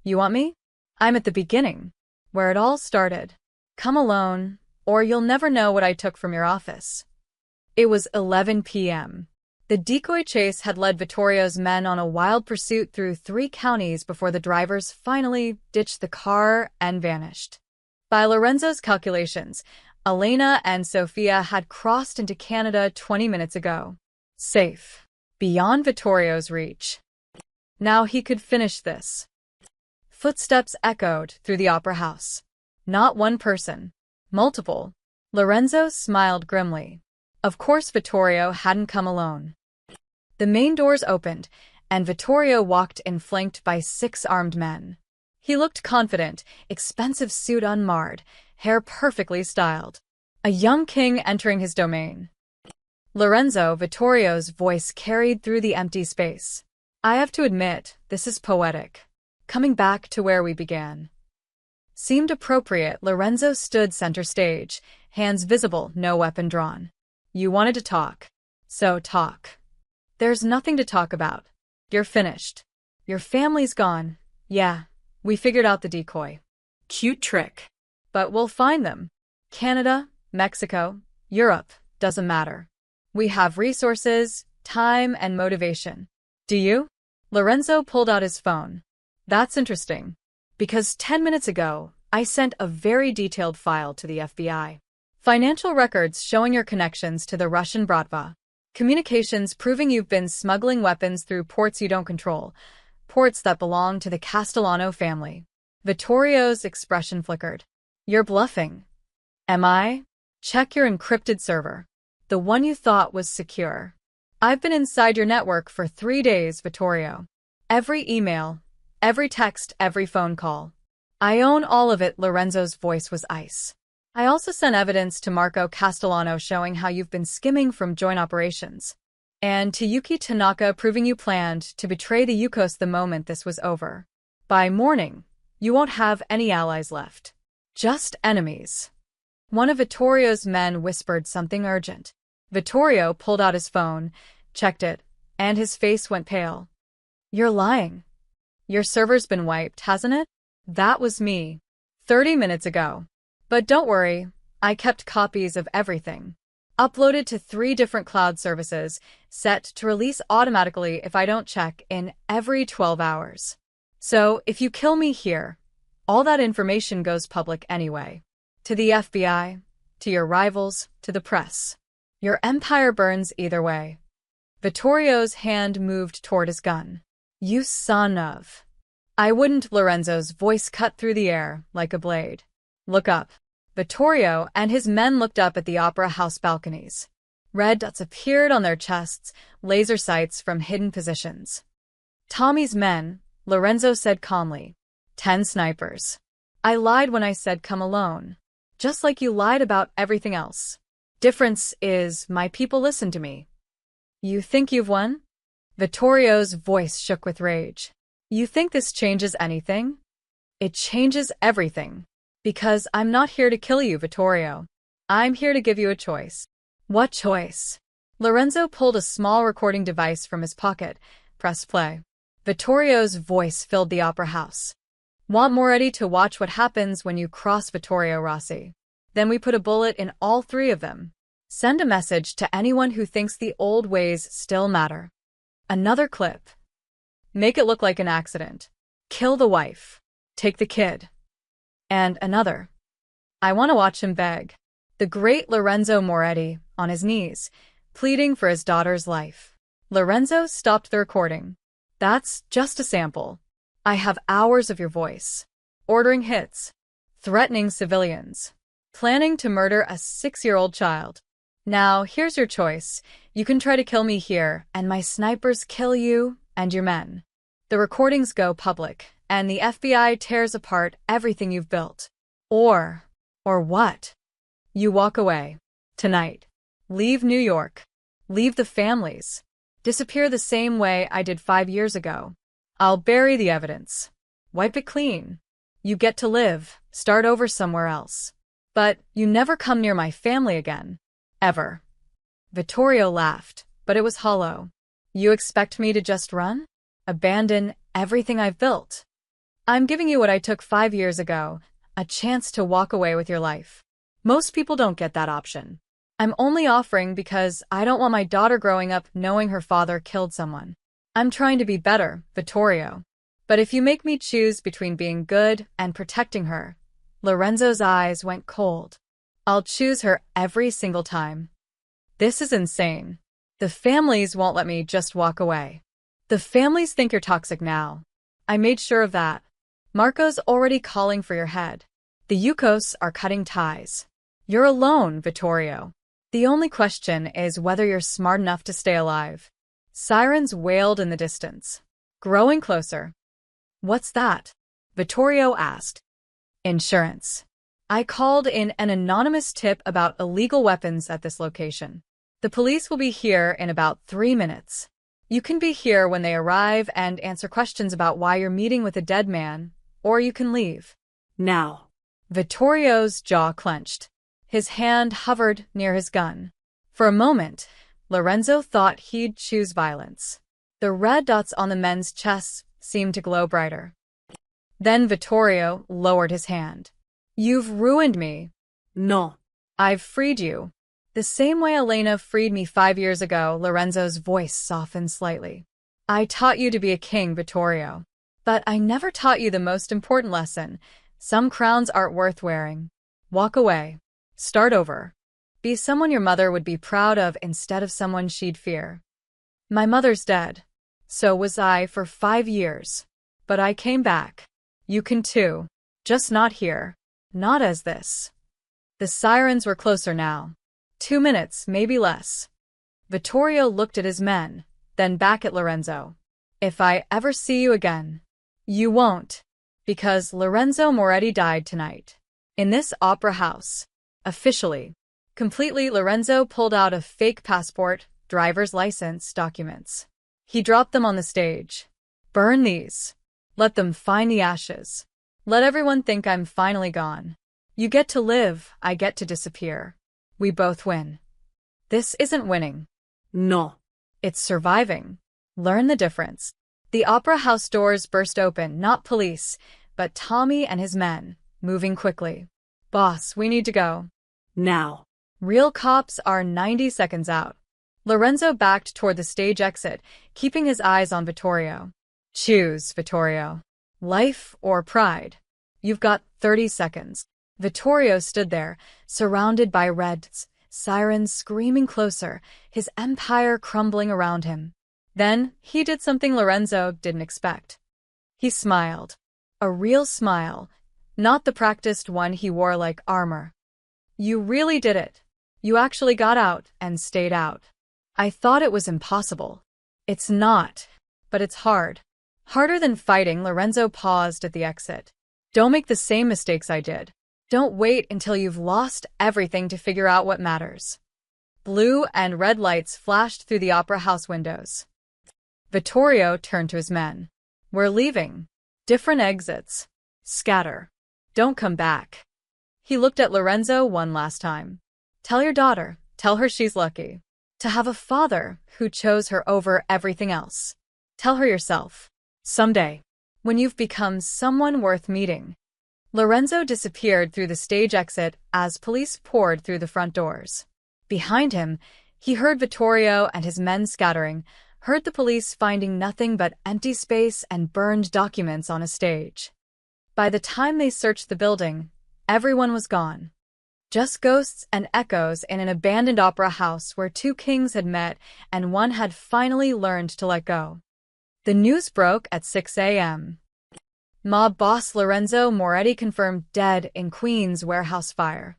"You want me? I'm at the beginning, where it all started. Come alone, or you'll never know what I took from your office." It was 11 p.m. The decoy chase had led Vittorio's men on a wild pursuit through 3 counties before the drivers finally ditched the car and vanished. By Lorenzo's calculations, Elena and Sofia had crossed into Canada 20 minutes ago. Safe. Beyond Vittorio's reach. Now he could finish this. Footsteps echoed through the opera house. Not one person. Multiple. Lorenzo smiled grimly. Of course Vittorio hadn't come alone. The main doors opened, and Vittorio walked in flanked by 6 armed men. He looked confident, expensive suit unmarred, hair perfectly styled. A young king entering his domain. Lorenzo, Vittorio's voice carried through the empty space. "I have to admit, this is poetic. Coming back to where we began." Seemed appropriate. Lorenzo stood center stage, hands visible, no weapon drawn. "You wanted to talk. So talk." "There's nothing to talk about. You're finished. Your family's gone. Yeah, we figured out the decoy. Cute trick. But we'll find them. Canada, Mexico, Europe, doesn't matter. We have resources, time, and motivation. Do you?" Lorenzo pulled out his phone. "That's interesting. Because 10 minutes ago, I sent a very detailed file to the FBI. Financial records showing your connections to the Russian Bratva. Communications proving you've been smuggling weapons through ports you don't control. Ports that belong to the Castellano family." Vittorio's expression flickered. "You're bluffing." "Am I? Check your encrypted server. The one you thought was secure. I've been inside your network for 3 days, Vittorio. Every email, every text, every phone call. I own all of it." Lorenzo's voice was ice. "I also sent evidence to Marco Castellano showing how you've been skimming from joint operations. And to Yuki Tanaka proving you planned to betray the Yukos the moment this was over. By morning, you won't have any allies left. Just enemies." One of Vittorio's men whispered something urgent. Vittorio pulled out his phone, checked it, and his face went pale. "You're lying. Your server's been wiped, hasn't it?" "That was me. 30 minutes ago. But don't worry, I kept copies of everything. Uploaded to 3 different cloud services, set to release automatically if I don't check in every 12 hours. So if you kill me here, all that information goes public anyway. To the FBI, to your rivals, to the press. Your empire burns either way." Vittorio's hand moved toward his gun. "You son of..." "I wouldn't." Lorenzo's voice cut through the air like a blade. "Look up." Vittorio and his men looked up at the opera house balconies. Red dots appeared on their chests, laser sights from hidden positions. "Tommy's men," Lorenzo said calmly. 10 snipers. "I lied when I said come alone. Just like you lied about everything else. Difference is, my people listen to me." "You think you've won?" Vittorio's voice shook with rage. You think this changes anything? It changes everything. Because I'm not here to kill you, Vittorio. I'm here to give you a choice. What choice? Lorenzo pulled a small recording device from his pocket, pressed play. Vittorio's voice filled the opera house. Want Moretti to watch what happens when you cross Vittorio Rossi. Then we put a bullet in all three of them. Send a message to anyone who thinks the old ways still matter. Another clip. Make it look like an accident. Kill the wife. Take the kid. And another. I want to watch him beg. The great Lorenzo Moretti, on his knees, pleading for his daughter's life. Lorenzo stopped the recording. That's just a sample. I have hours of your voice. Ordering hits. Threatening civilians. Planning to murder a 6-year-old child. Now, here's your choice. You can try to kill me here, and my snipers kill you and your men. The recordings go public, and the FBI tears apart everything you've built. Or what? You walk away. Tonight. Leave New York. Leave the families. Disappear the same way I did 5 years ago. I'll bury the evidence. Wipe it clean. You get to live, start over somewhere else. But you never come near my family again. Ever. Vittorio laughed, but it was hollow. You expect me to just run? Abandon everything I've built? I'm giving you what I took 5 years ago, a chance to walk away with your life. Most people don't get that option. I'm only offering because I don't want my daughter growing up knowing her father killed someone. I'm trying to be better, Vittorio. But if you make me choose between being good and protecting her, Lorenzo's eyes went cold. I'll choose her every single time. This is insane. The families won't let me just walk away. The families think you're toxic now. I made sure of that. Marco's already calling for your head. The Yukos are cutting ties. You're alone, Vittorio. The only question is whether you're smart enough to stay alive. Sirens wailed in the distance. Growing closer. What's that? Vittorio asked. Insurance. I called in an anonymous tip about illegal weapons at this location. The police will be here in about 3 minutes. You can be here when they arrive and answer questions about why you're meeting with a dead man, or you can leave. Now. Vittorio's jaw clenched. His hand hovered near his gun. For a moment, Lorenzo thought he'd choose violence. The red dots on the men's chests seemed to glow brighter. Then Vittorio lowered his hand. You've ruined me. No. I've freed you. The same way Elena freed me 5 years ago, Lorenzo's voice softened slightly. I taught you to be a king, Vittorio. But I never taught you the most important lesson. Some crowns aren't worth wearing. Walk away. Start over. Be someone your mother would be proud of instead of someone she'd fear. My mother's dead. So was I for 5 years. But I came back. You can too. Just not here. Not as this. The sirens were closer now. 2 minutes, maybe less. Vittorio looked at his men, then back at Lorenzo. If I ever see you again. You won't. Because Lorenzo Moretti died tonight. In this opera house. Officially. Completely, Lorenzo pulled out a fake passport, driver's license, documents. He dropped them on the stage. Burn these. Let them find the ashes. Let everyone think I'm finally gone. You get to live, I get to disappear. We both win. This isn't winning. No. It's surviving. Learn the difference. The opera house doors burst open, not police, but Tommy and his men, moving quickly. Boss, we need to go. Now. Real cops are 90 seconds out. Lorenzo backed toward the stage exit, keeping his eyes on Vittorio. Choose, Vittorio. Life or pride? You've got 30 seconds. Vittorio stood there, surrounded by reds, sirens screaming closer, his empire crumbling around him. Then, he did something Lorenzo didn't expect. He smiled. A real smile, not the practiced one he wore like armor. You really did it. You actually got out and stayed out. I thought it was impossible. It's not, but it's hard. Harder than fighting. Lorenzo paused at the exit. Don't make the same mistakes I did. Don't wait until you've lost everything to figure out what matters. Blue and red lights flashed through the opera house windows. Vittorio turned to his men. We're leaving. Different exits. Scatter. Don't come back. He looked at Lorenzo one last time. Tell your daughter, tell her she's lucky to have a father who chose her over everything else. Tell her yourself. Someday, when you've become someone worth meeting. Lorenzo disappeared through the stage exit as police poured through the front doors. Behind him, he heard Vittorio and his men scattering, heard the police finding nothing but empty space and burned documents on a stage. By the time they searched the building, everyone was gone. Just ghosts and echoes in an abandoned opera house where two kings had met and one had finally learned to let go. The news broke at 6 a.m. Mob boss Lorenzo Moretti confirmed dead in Queens warehouse fire.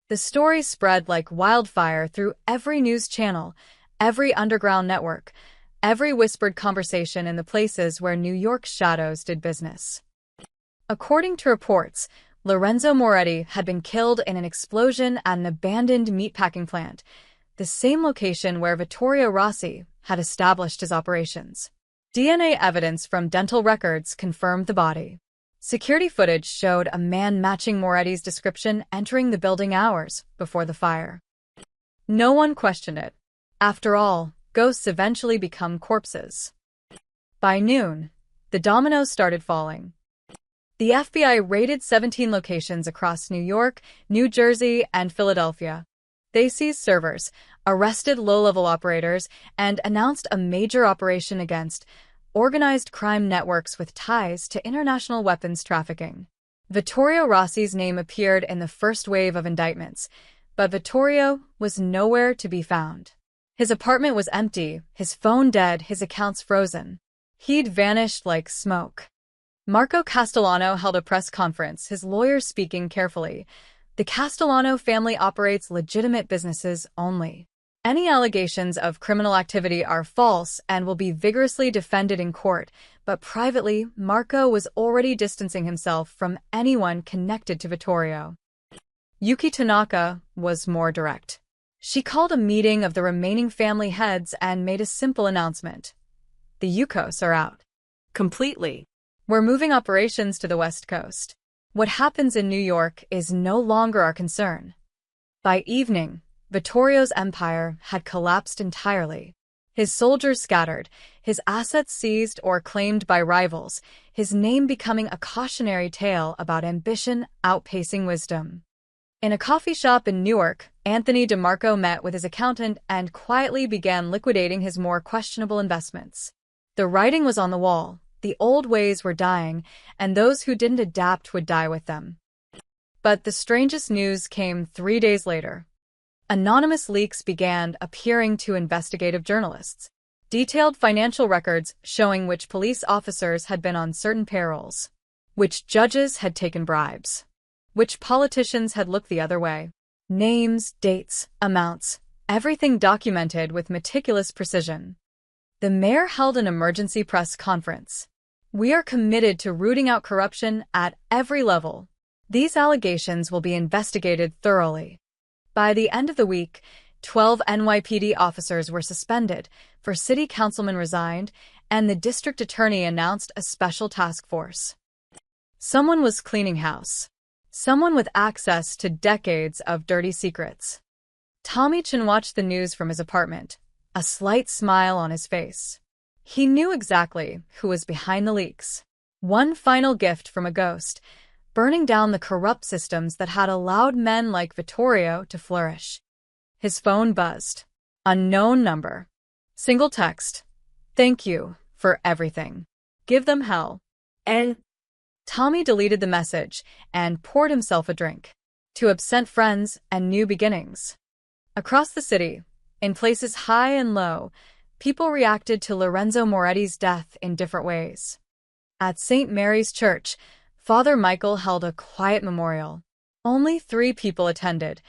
The story spread like wildfire through every news channel, every underground network, every whispered conversation in the places where New York's shadows did business. According to reports, Lorenzo Moretti had been killed in an explosion at an abandoned meatpacking plant, the same location where Vittorio Rossi had established his operations. DNA evidence from dental records confirmed the body. Security footage showed a man matching Moretti's description entering the building hours before the fire. No one questioned it. After all, ghosts eventually become corpses. By noon, the dominoes started falling. The FBI raided 17 locations across New York, New Jersey, and Philadelphia. They seized servers, arrested low-level operators, and announced a major operation against organized crime networks with ties to international weapons trafficking. Vittorio Rossi's name appeared in the first wave of indictments, but Vittorio was nowhere to be found. His apartment was empty, his phone dead, his accounts frozen. He'd vanished like smoke. Marco Castellano held a press conference, his lawyers speaking carefully. The Castellano family operates legitimate businesses only. Any allegations of criminal activity are false and will be vigorously defended in court, but privately, Marco was already distancing himself from anyone connected to Vittorio. Yuki Tanaka was more direct. She called a meeting of the remaining family heads and made a simple announcement. The Yukos are out. Completely. We're moving operations to the West Coast. What happens in New York is no longer our concern. By evening, Vittorio's empire had collapsed entirely. His soldiers scattered, his assets seized or claimed by rivals, his name becoming a cautionary tale about ambition outpacing wisdom. In a coffee shop in Newark, Anthony DeMarco met with his accountant and quietly began liquidating his more questionable investments. The writing was on the wall. The old ways were dying, and those who didn't adapt would die with them. But the strangest news came 3 days later. Anonymous leaks began appearing to investigative journalists. Detailed financial records showing which police officers had been on certain payrolls, which judges had taken bribes, which politicians had looked the other way. Names, dates, amounts, everything documented with meticulous precision. The mayor held an emergency press conference. We are committed to rooting out corruption at every level. These allegations will be investigated thoroughly. By the end of the week, 12 NYPD officers were suspended, 4 city councilmen resigned, and the district attorney announced a special task force. Someone was cleaning house. Someone with access to decades of dirty secrets. Tommy Chin watched the news from his apartment, a slight smile on his face. He knew exactly who was behind the leaks. One final gift from a ghost, burning down the corrupt systems that had allowed men like Vittorio to flourish. His phone buzzed. Unknown number. Single text. Thank you for everything. Give them hell. And Tommy deleted the message and poured himself a drink. To absent friends and new beginnings. Across the city, in places high and low, people reacted to Lorenzo Moretti's death in different ways. At St. Mary's Church, Father Michael held a quiet memorial. Only 3 people attended,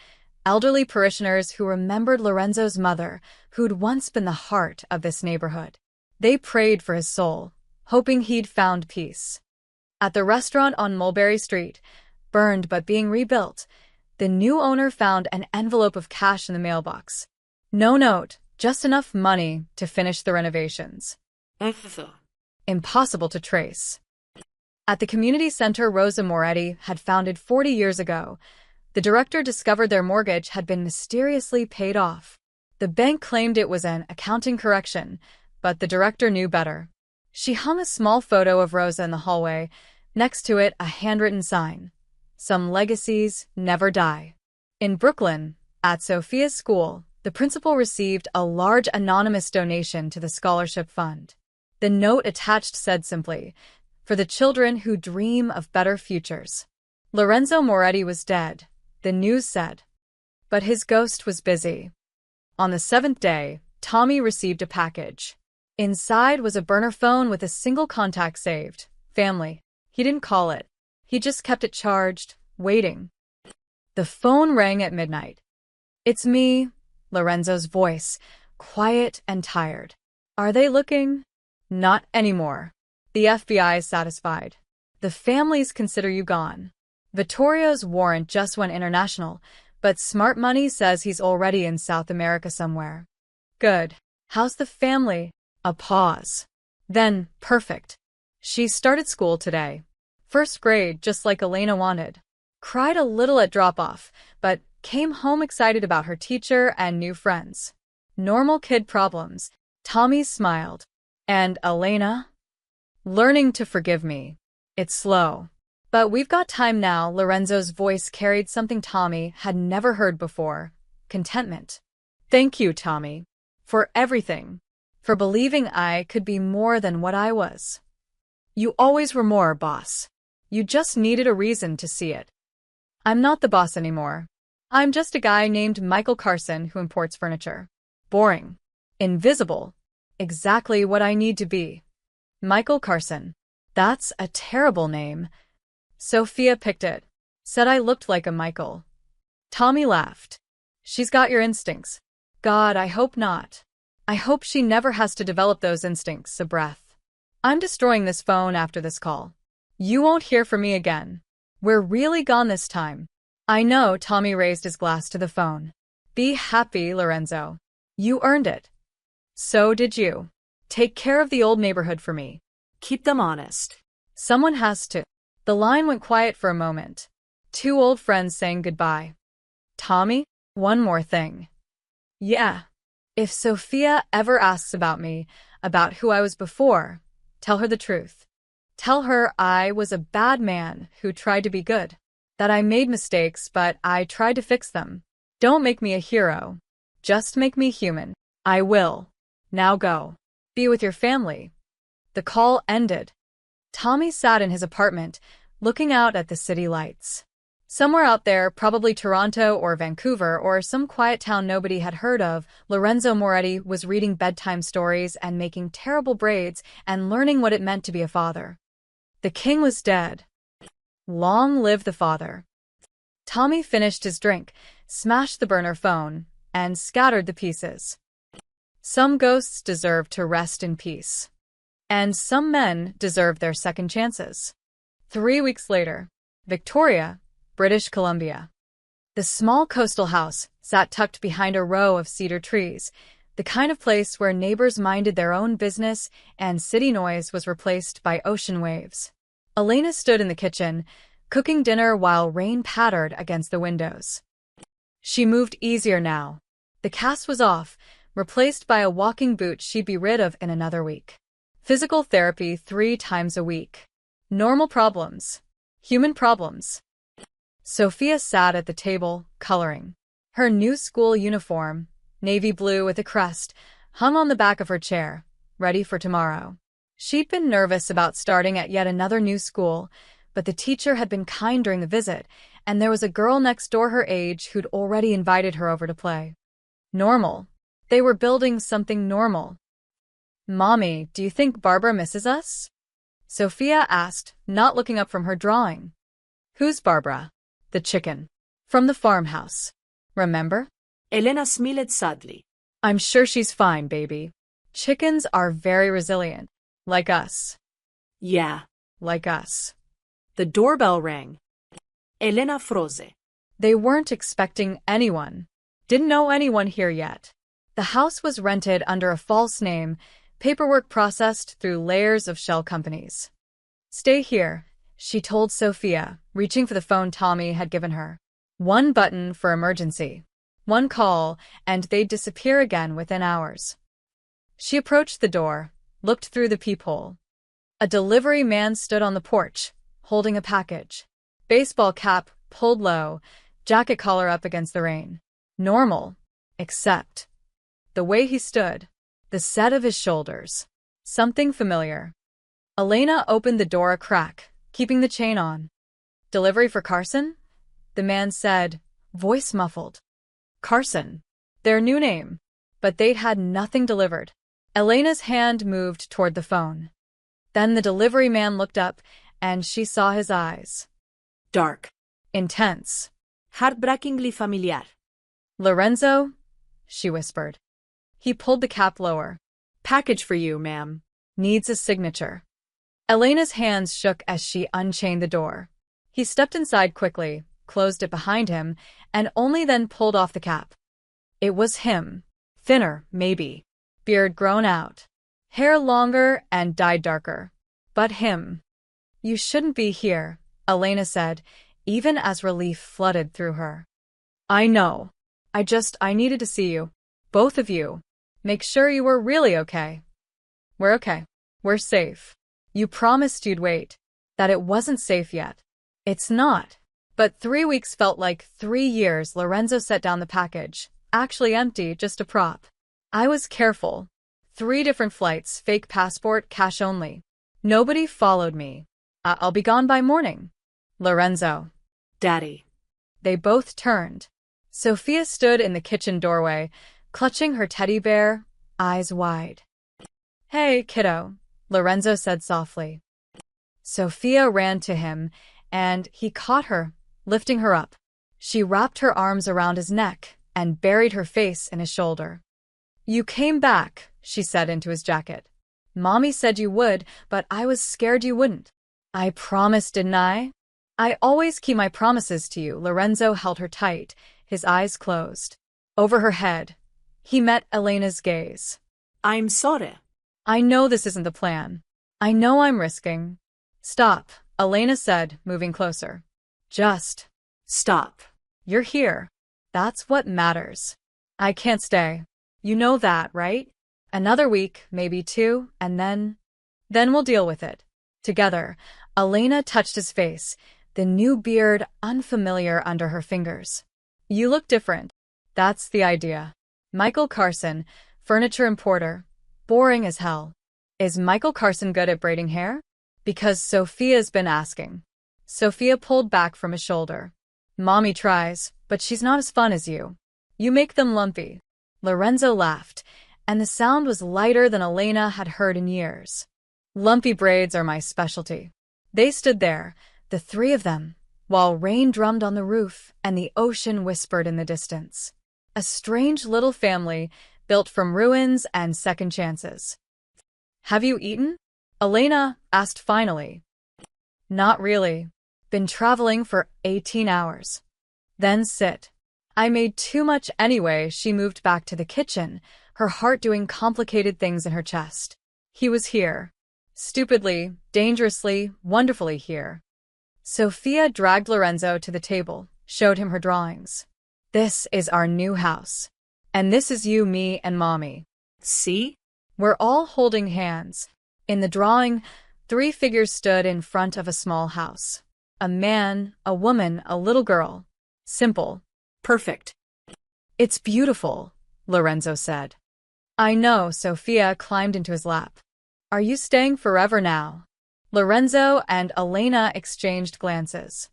elderly parishioners who remembered Lorenzo's mother, who'd once been the heart of this neighborhood. They prayed for his soul, hoping he'd found peace. At the restaurant on Mulberry Street, burned but being rebuilt, the new owner found an envelope of cash in the mailbox. No note, just enough money to finish the renovations. Impossible to trace. At the community center Rosa Moretti had founded 40 years ago, the director discovered their mortgage had been mysteriously paid off. The bank claimed it was an accounting correction, but the director knew better. She hung a small photo of Rosa in the hallway, next to it a handwritten sign. Some legacies never die. In Brooklyn, at Sophia's school, the principal received a large anonymous donation to the scholarship fund. The note attached said simply, "For the children who dream of better futures." Lorenzo Moretti was dead, the news said. But his ghost was busy. On the 7th day, Tommy received a package. Inside was a burner phone with a single contact saved, family. He didn't call it. He just kept it charged, waiting. The phone rang at midnight. "It's me," Lorenzo's voice, quiet and tired. "Are they looking?" "Not anymore. The FBI is satisfied. The families consider you gone." Vittorio's warrant just went international, but smart money says he's already in South America somewhere. "Good. How's the family?" A pause. Then, "Perfect. She started school today. First grade, just like Elena wanted. Cried a little at drop-off, but came home excited about her teacher and new friends. Normal kid problems." Tommy smiled. "And Elena?" "Learning to forgive me. It's slow. But we've got time now." Lorenzo's voice carried something Tommy had never heard before. Contentment. "Thank you, Tommy. For everything. For believing I could be more than what I was. You always were more, boss. You just needed a reason to see it. I'm not the boss anymore. I'm just a guy named Michael Carson who imports furniture. Boring. Invisible. Exactly what I need to be." Michael Carson. That's a terrible name. Sophia picked it. Said I looked like a Michael. Tommy laughed. "She's got your instincts." "God, I hope not. I hope she never has to develop those instincts." A breath. "I'm destroying this phone after this call. You won't hear from me again. We're really gone this time." "I know." Tommy raised his glass to the phone. "Be happy, Lorenzo. You earned it. So did you. Take care of the old neighborhood for me. Keep them honest. Someone has to." The line went quiet for a moment. Two old friends saying goodbye. "Tommy, one more thing." "Yeah. If Sophia ever asks about me, about who I was before, tell her the truth. Tell her I was a bad man who tried to be good. That I made mistakes, but I tried to fix them. Don't make me a hero. Just make me human." "I will. Now go. Be with your family." The call ended. Tommy sat in his apartment, looking out at the city lights. Somewhere out there, probably Toronto or Vancouver or some quiet town nobody had heard of, Lorenzo Moretti was reading bedtime stories and making terrible braids and learning what it meant to be a father. The king was dead. Long live the father. Tommy finished his drink, smashed the burner phone, and scattered the pieces. Some ghosts deserve to rest in peace. And some men deserve their second chances. 3 weeks later, Victoria, British Columbia. The small coastal house sat tucked behind a row of cedar trees, the kind of place where neighbors minded their own business and city noise was replaced by ocean waves. Elena stood in the kitchen, cooking dinner while rain pattered against the windows. She moved easier now. The cast was off, replaced by a walking boot she'd be rid of in another week. Physical therapy 3 times a week. Normal problems. Human problems. Sophia sat at the table, coloring. Her new school uniform, navy blue with a crest, hung on the back of her chair, ready for tomorrow. She'd been nervous about starting at yet another new school, but the teacher had been kind during the visit, and there was a girl next door her age who'd already invited her over to play. Normal. They were building something normal. "Mommy, do you think Barbara misses us?" Sophia asked, not looking up from her drawing. "Who's Barbara?" "The chicken. From the farmhouse. Remember?" Elena smiled sadly. "I'm sure she's fine, baby. Chickens are very resilient. Like us." "Yeah." "Like us." The doorbell rang. Elena froze. They weren't expecting anyone. Didn't know anyone here yet. The house was rented under a false name, paperwork processed through layers of shell companies. Stay here, she told Sophia, reaching for the phone Tommy had given her. One button for emergency. One call, and they'd disappear again within hours. She approached the door, looked through the peephole. A delivery man stood on the porch, holding a package. Baseball cap pulled low, jacket collar up against the rain. Normal, except the way he stood, the set of his shoulders. Something familiar. Elena opened the door a crack, keeping the chain on. Delivery for Carson? The man said, voice muffled. Carson. Their new name. But they'd had nothing delivered. Elena's hand moved toward the phone. Then the delivery man looked up, and she saw his eyes. Dark. Intense. Heartbreakingly familiar. Lorenzo? She whispered. He pulled the cap lower. Package for you, ma'am. Needs a signature. Elena's hands shook as she unchained the door. He stepped inside quickly, closed it behind him, and only then pulled off the cap. It was him. Thinner, maybe. Beard grown out. Hair longer and dyed darker. But him. You shouldn't be here, Elena said, even as relief flooded through her. I know. I needed to see you. Both of you. Make sure you were really okay. We're okay. We're safe. You promised you'd wait. That it wasn't safe yet. It's not. But 3 weeks felt like 3 years. Lorenzo set down the package. Actually empty, just a prop. I was careful. 3 different flights, fake passport, cash only. Nobody followed me. I'll be gone by morning. Lorenzo. Daddy. They both turned. Sophia stood in the kitchen doorway, clutching her teddy bear, eyes wide. Hey, kiddo, Lorenzo said softly. Sophia ran to him, and he caught her, lifting her up. She wrapped her arms around his neck and buried her face in his shoulder. You came back, she said into his jacket. Mommy said you would, but I was scared you wouldn't. I promised, didn't I? I always keep my promises to you. Lorenzo held her tight, his eyes closed. Over her head, he met Elena's gaze. I'm sorry. I know this isn't the plan. I know I'm risking. Stop, Elena said, moving closer. Just stop. You're here. That's what matters. I can't stay. You know that, right? Another week, maybe 2, and then we'll deal with it. Together, Elena touched his face, the new beard unfamiliar under her fingers. You look different. That's the idea. Michael Carson, furniture importer. Boring as hell. Is Michael Carson good at braiding hair? Because Sophia's been asking. Sophia pulled back from his shoulder. Mommy tries, but she's not as fun as you. You make them lumpy. Lorenzo laughed, and the sound was lighter than Elena had heard in years. Lumpy braids are my specialty. They stood there, the 3 of them, while rain drummed on the roof and the ocean whispered in the distance. A strange little family built from ruins and second chances. Have you eaten? Elena asked finally. Not really. Been traveling for 18 hours. Then sit. I made too much anyway. She moved back to the kitchen, her heart doing complicated things in her chest. He was here. Stupidly, dangerously, wonderfully here. Sophia dragged Lorenzo to the table, showed him her drawings. This is our new house. And this is you, me, and Mommy. See? We're all holding hands. In the drawing, 3 figures stood in front of a small house. A man, a woman, a little girl. Simple. Perfect. It's beautiful, Lorenzo said. I know. Sophia climbed into his lap. Are you staying forever now? Lorenzo and Elena exchanged glances.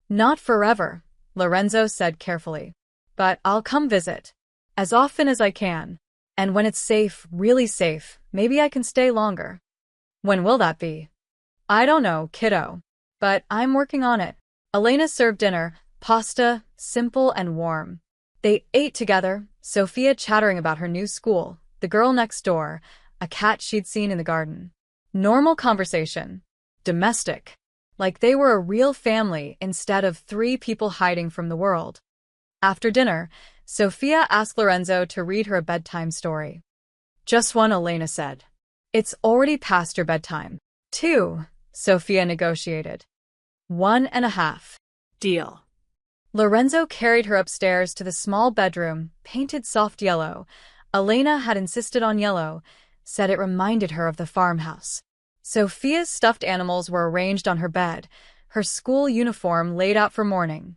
Not forever, Lorenzo said carefully. But I'll come visit. As often as I can. And when it's safe, really safe, maybe I can stay longer. When will that be? I don't know, kiddo. But I'm working on it. Elena served dinner, pasta, simple and warm. They ate together, Sophia chattering about her new school, the girl next door, a cat she'd seen in the garden. Normal conversation. Domestic. Like they were a real family instead of 3 people hiding from the world. After dinner, Sophia asked Lorenzo to read her a bedtime story. Just one, Elena said. It's already past your bedtime. 2, Sophia negotiated. 1.5. Deal. Lorenzo carried her upstairs to the small bedroom, painted soft yellow. Elena had insisted on yellow, said it reminded her of the farmhouse. Sophia's stuffed animals were arranged on her bed, her school uniform laid out for morning.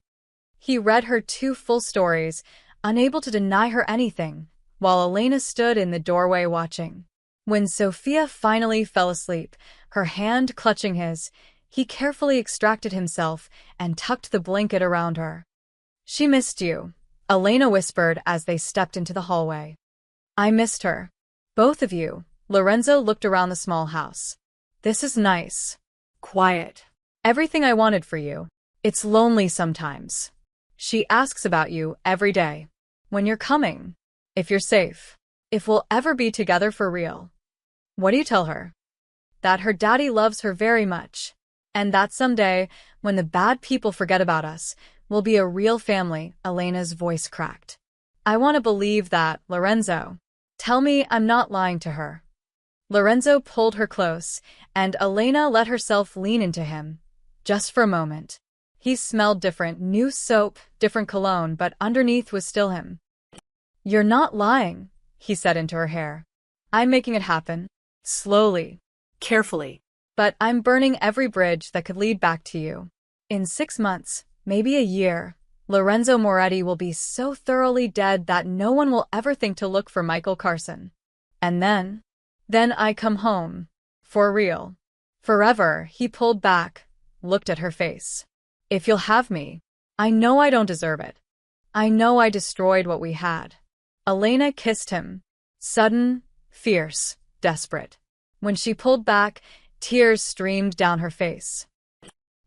He read her 2 full stories, unable to deny her anything, while Elena stood in the doorway watching. When Sophia finally fell asleep, her hand clutching his, he carefully extracted himself and tucked the blanket around her. "She missed you," Elena whispered as they stepped into the hallway. "I missed her. Both of you." Lorenzo looked around the small house. "This is nice. Quiet. Everything I wanted for you. It's lonely sometimes. She asks about you every day. When you're coming. If you're safe. If we'll ever be together for real." "What do you tell her?" "That her daddy loves her very much. And that someday, when the bad people forget about us, we'll be a real family." Elena's voice cracked. "I want to believe that, Lorenzo. Tell me I'm not lying to her." Lorenzo pulled her close, and Elena let herself lean into him. Just for a moment. He smelled different, new soap, different cologne, but underneath was still him. "You're not lying," he said into her hair. "I'm making it happen. Slowly. Carefully. But I'm burning every bridge that could lead back to you. In 6 months, maybe a year, Lorenzo Moretti will be so thoroughly dead that no one will ever think to look for Michael Carson. And then I come home. For real. Forever." He pulled back, looked at her face. "If you'll have me, I know I don't deserve it. I know I destroyed what we had." Elena kissed him. Sudden, fierce, desperate. When she pulled back, tears streamed down her face.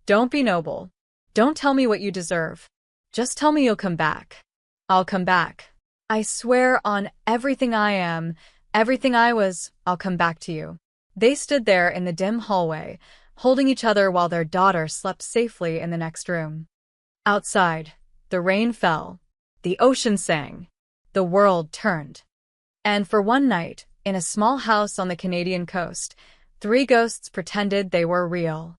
"Don't be noble. Don't tell me what you deserve. Just tell me you'll come back. I'll come back. I swear on everything I am, everything I was, I'll come back to you." They stood there in the dim hallway, holding each other while their daughter slept safely in the next room. Outside, the rain fell. The ocean sang. The world turned. And for one night, in a small house on the Canadian coast, 3 ghosts pretended they were real.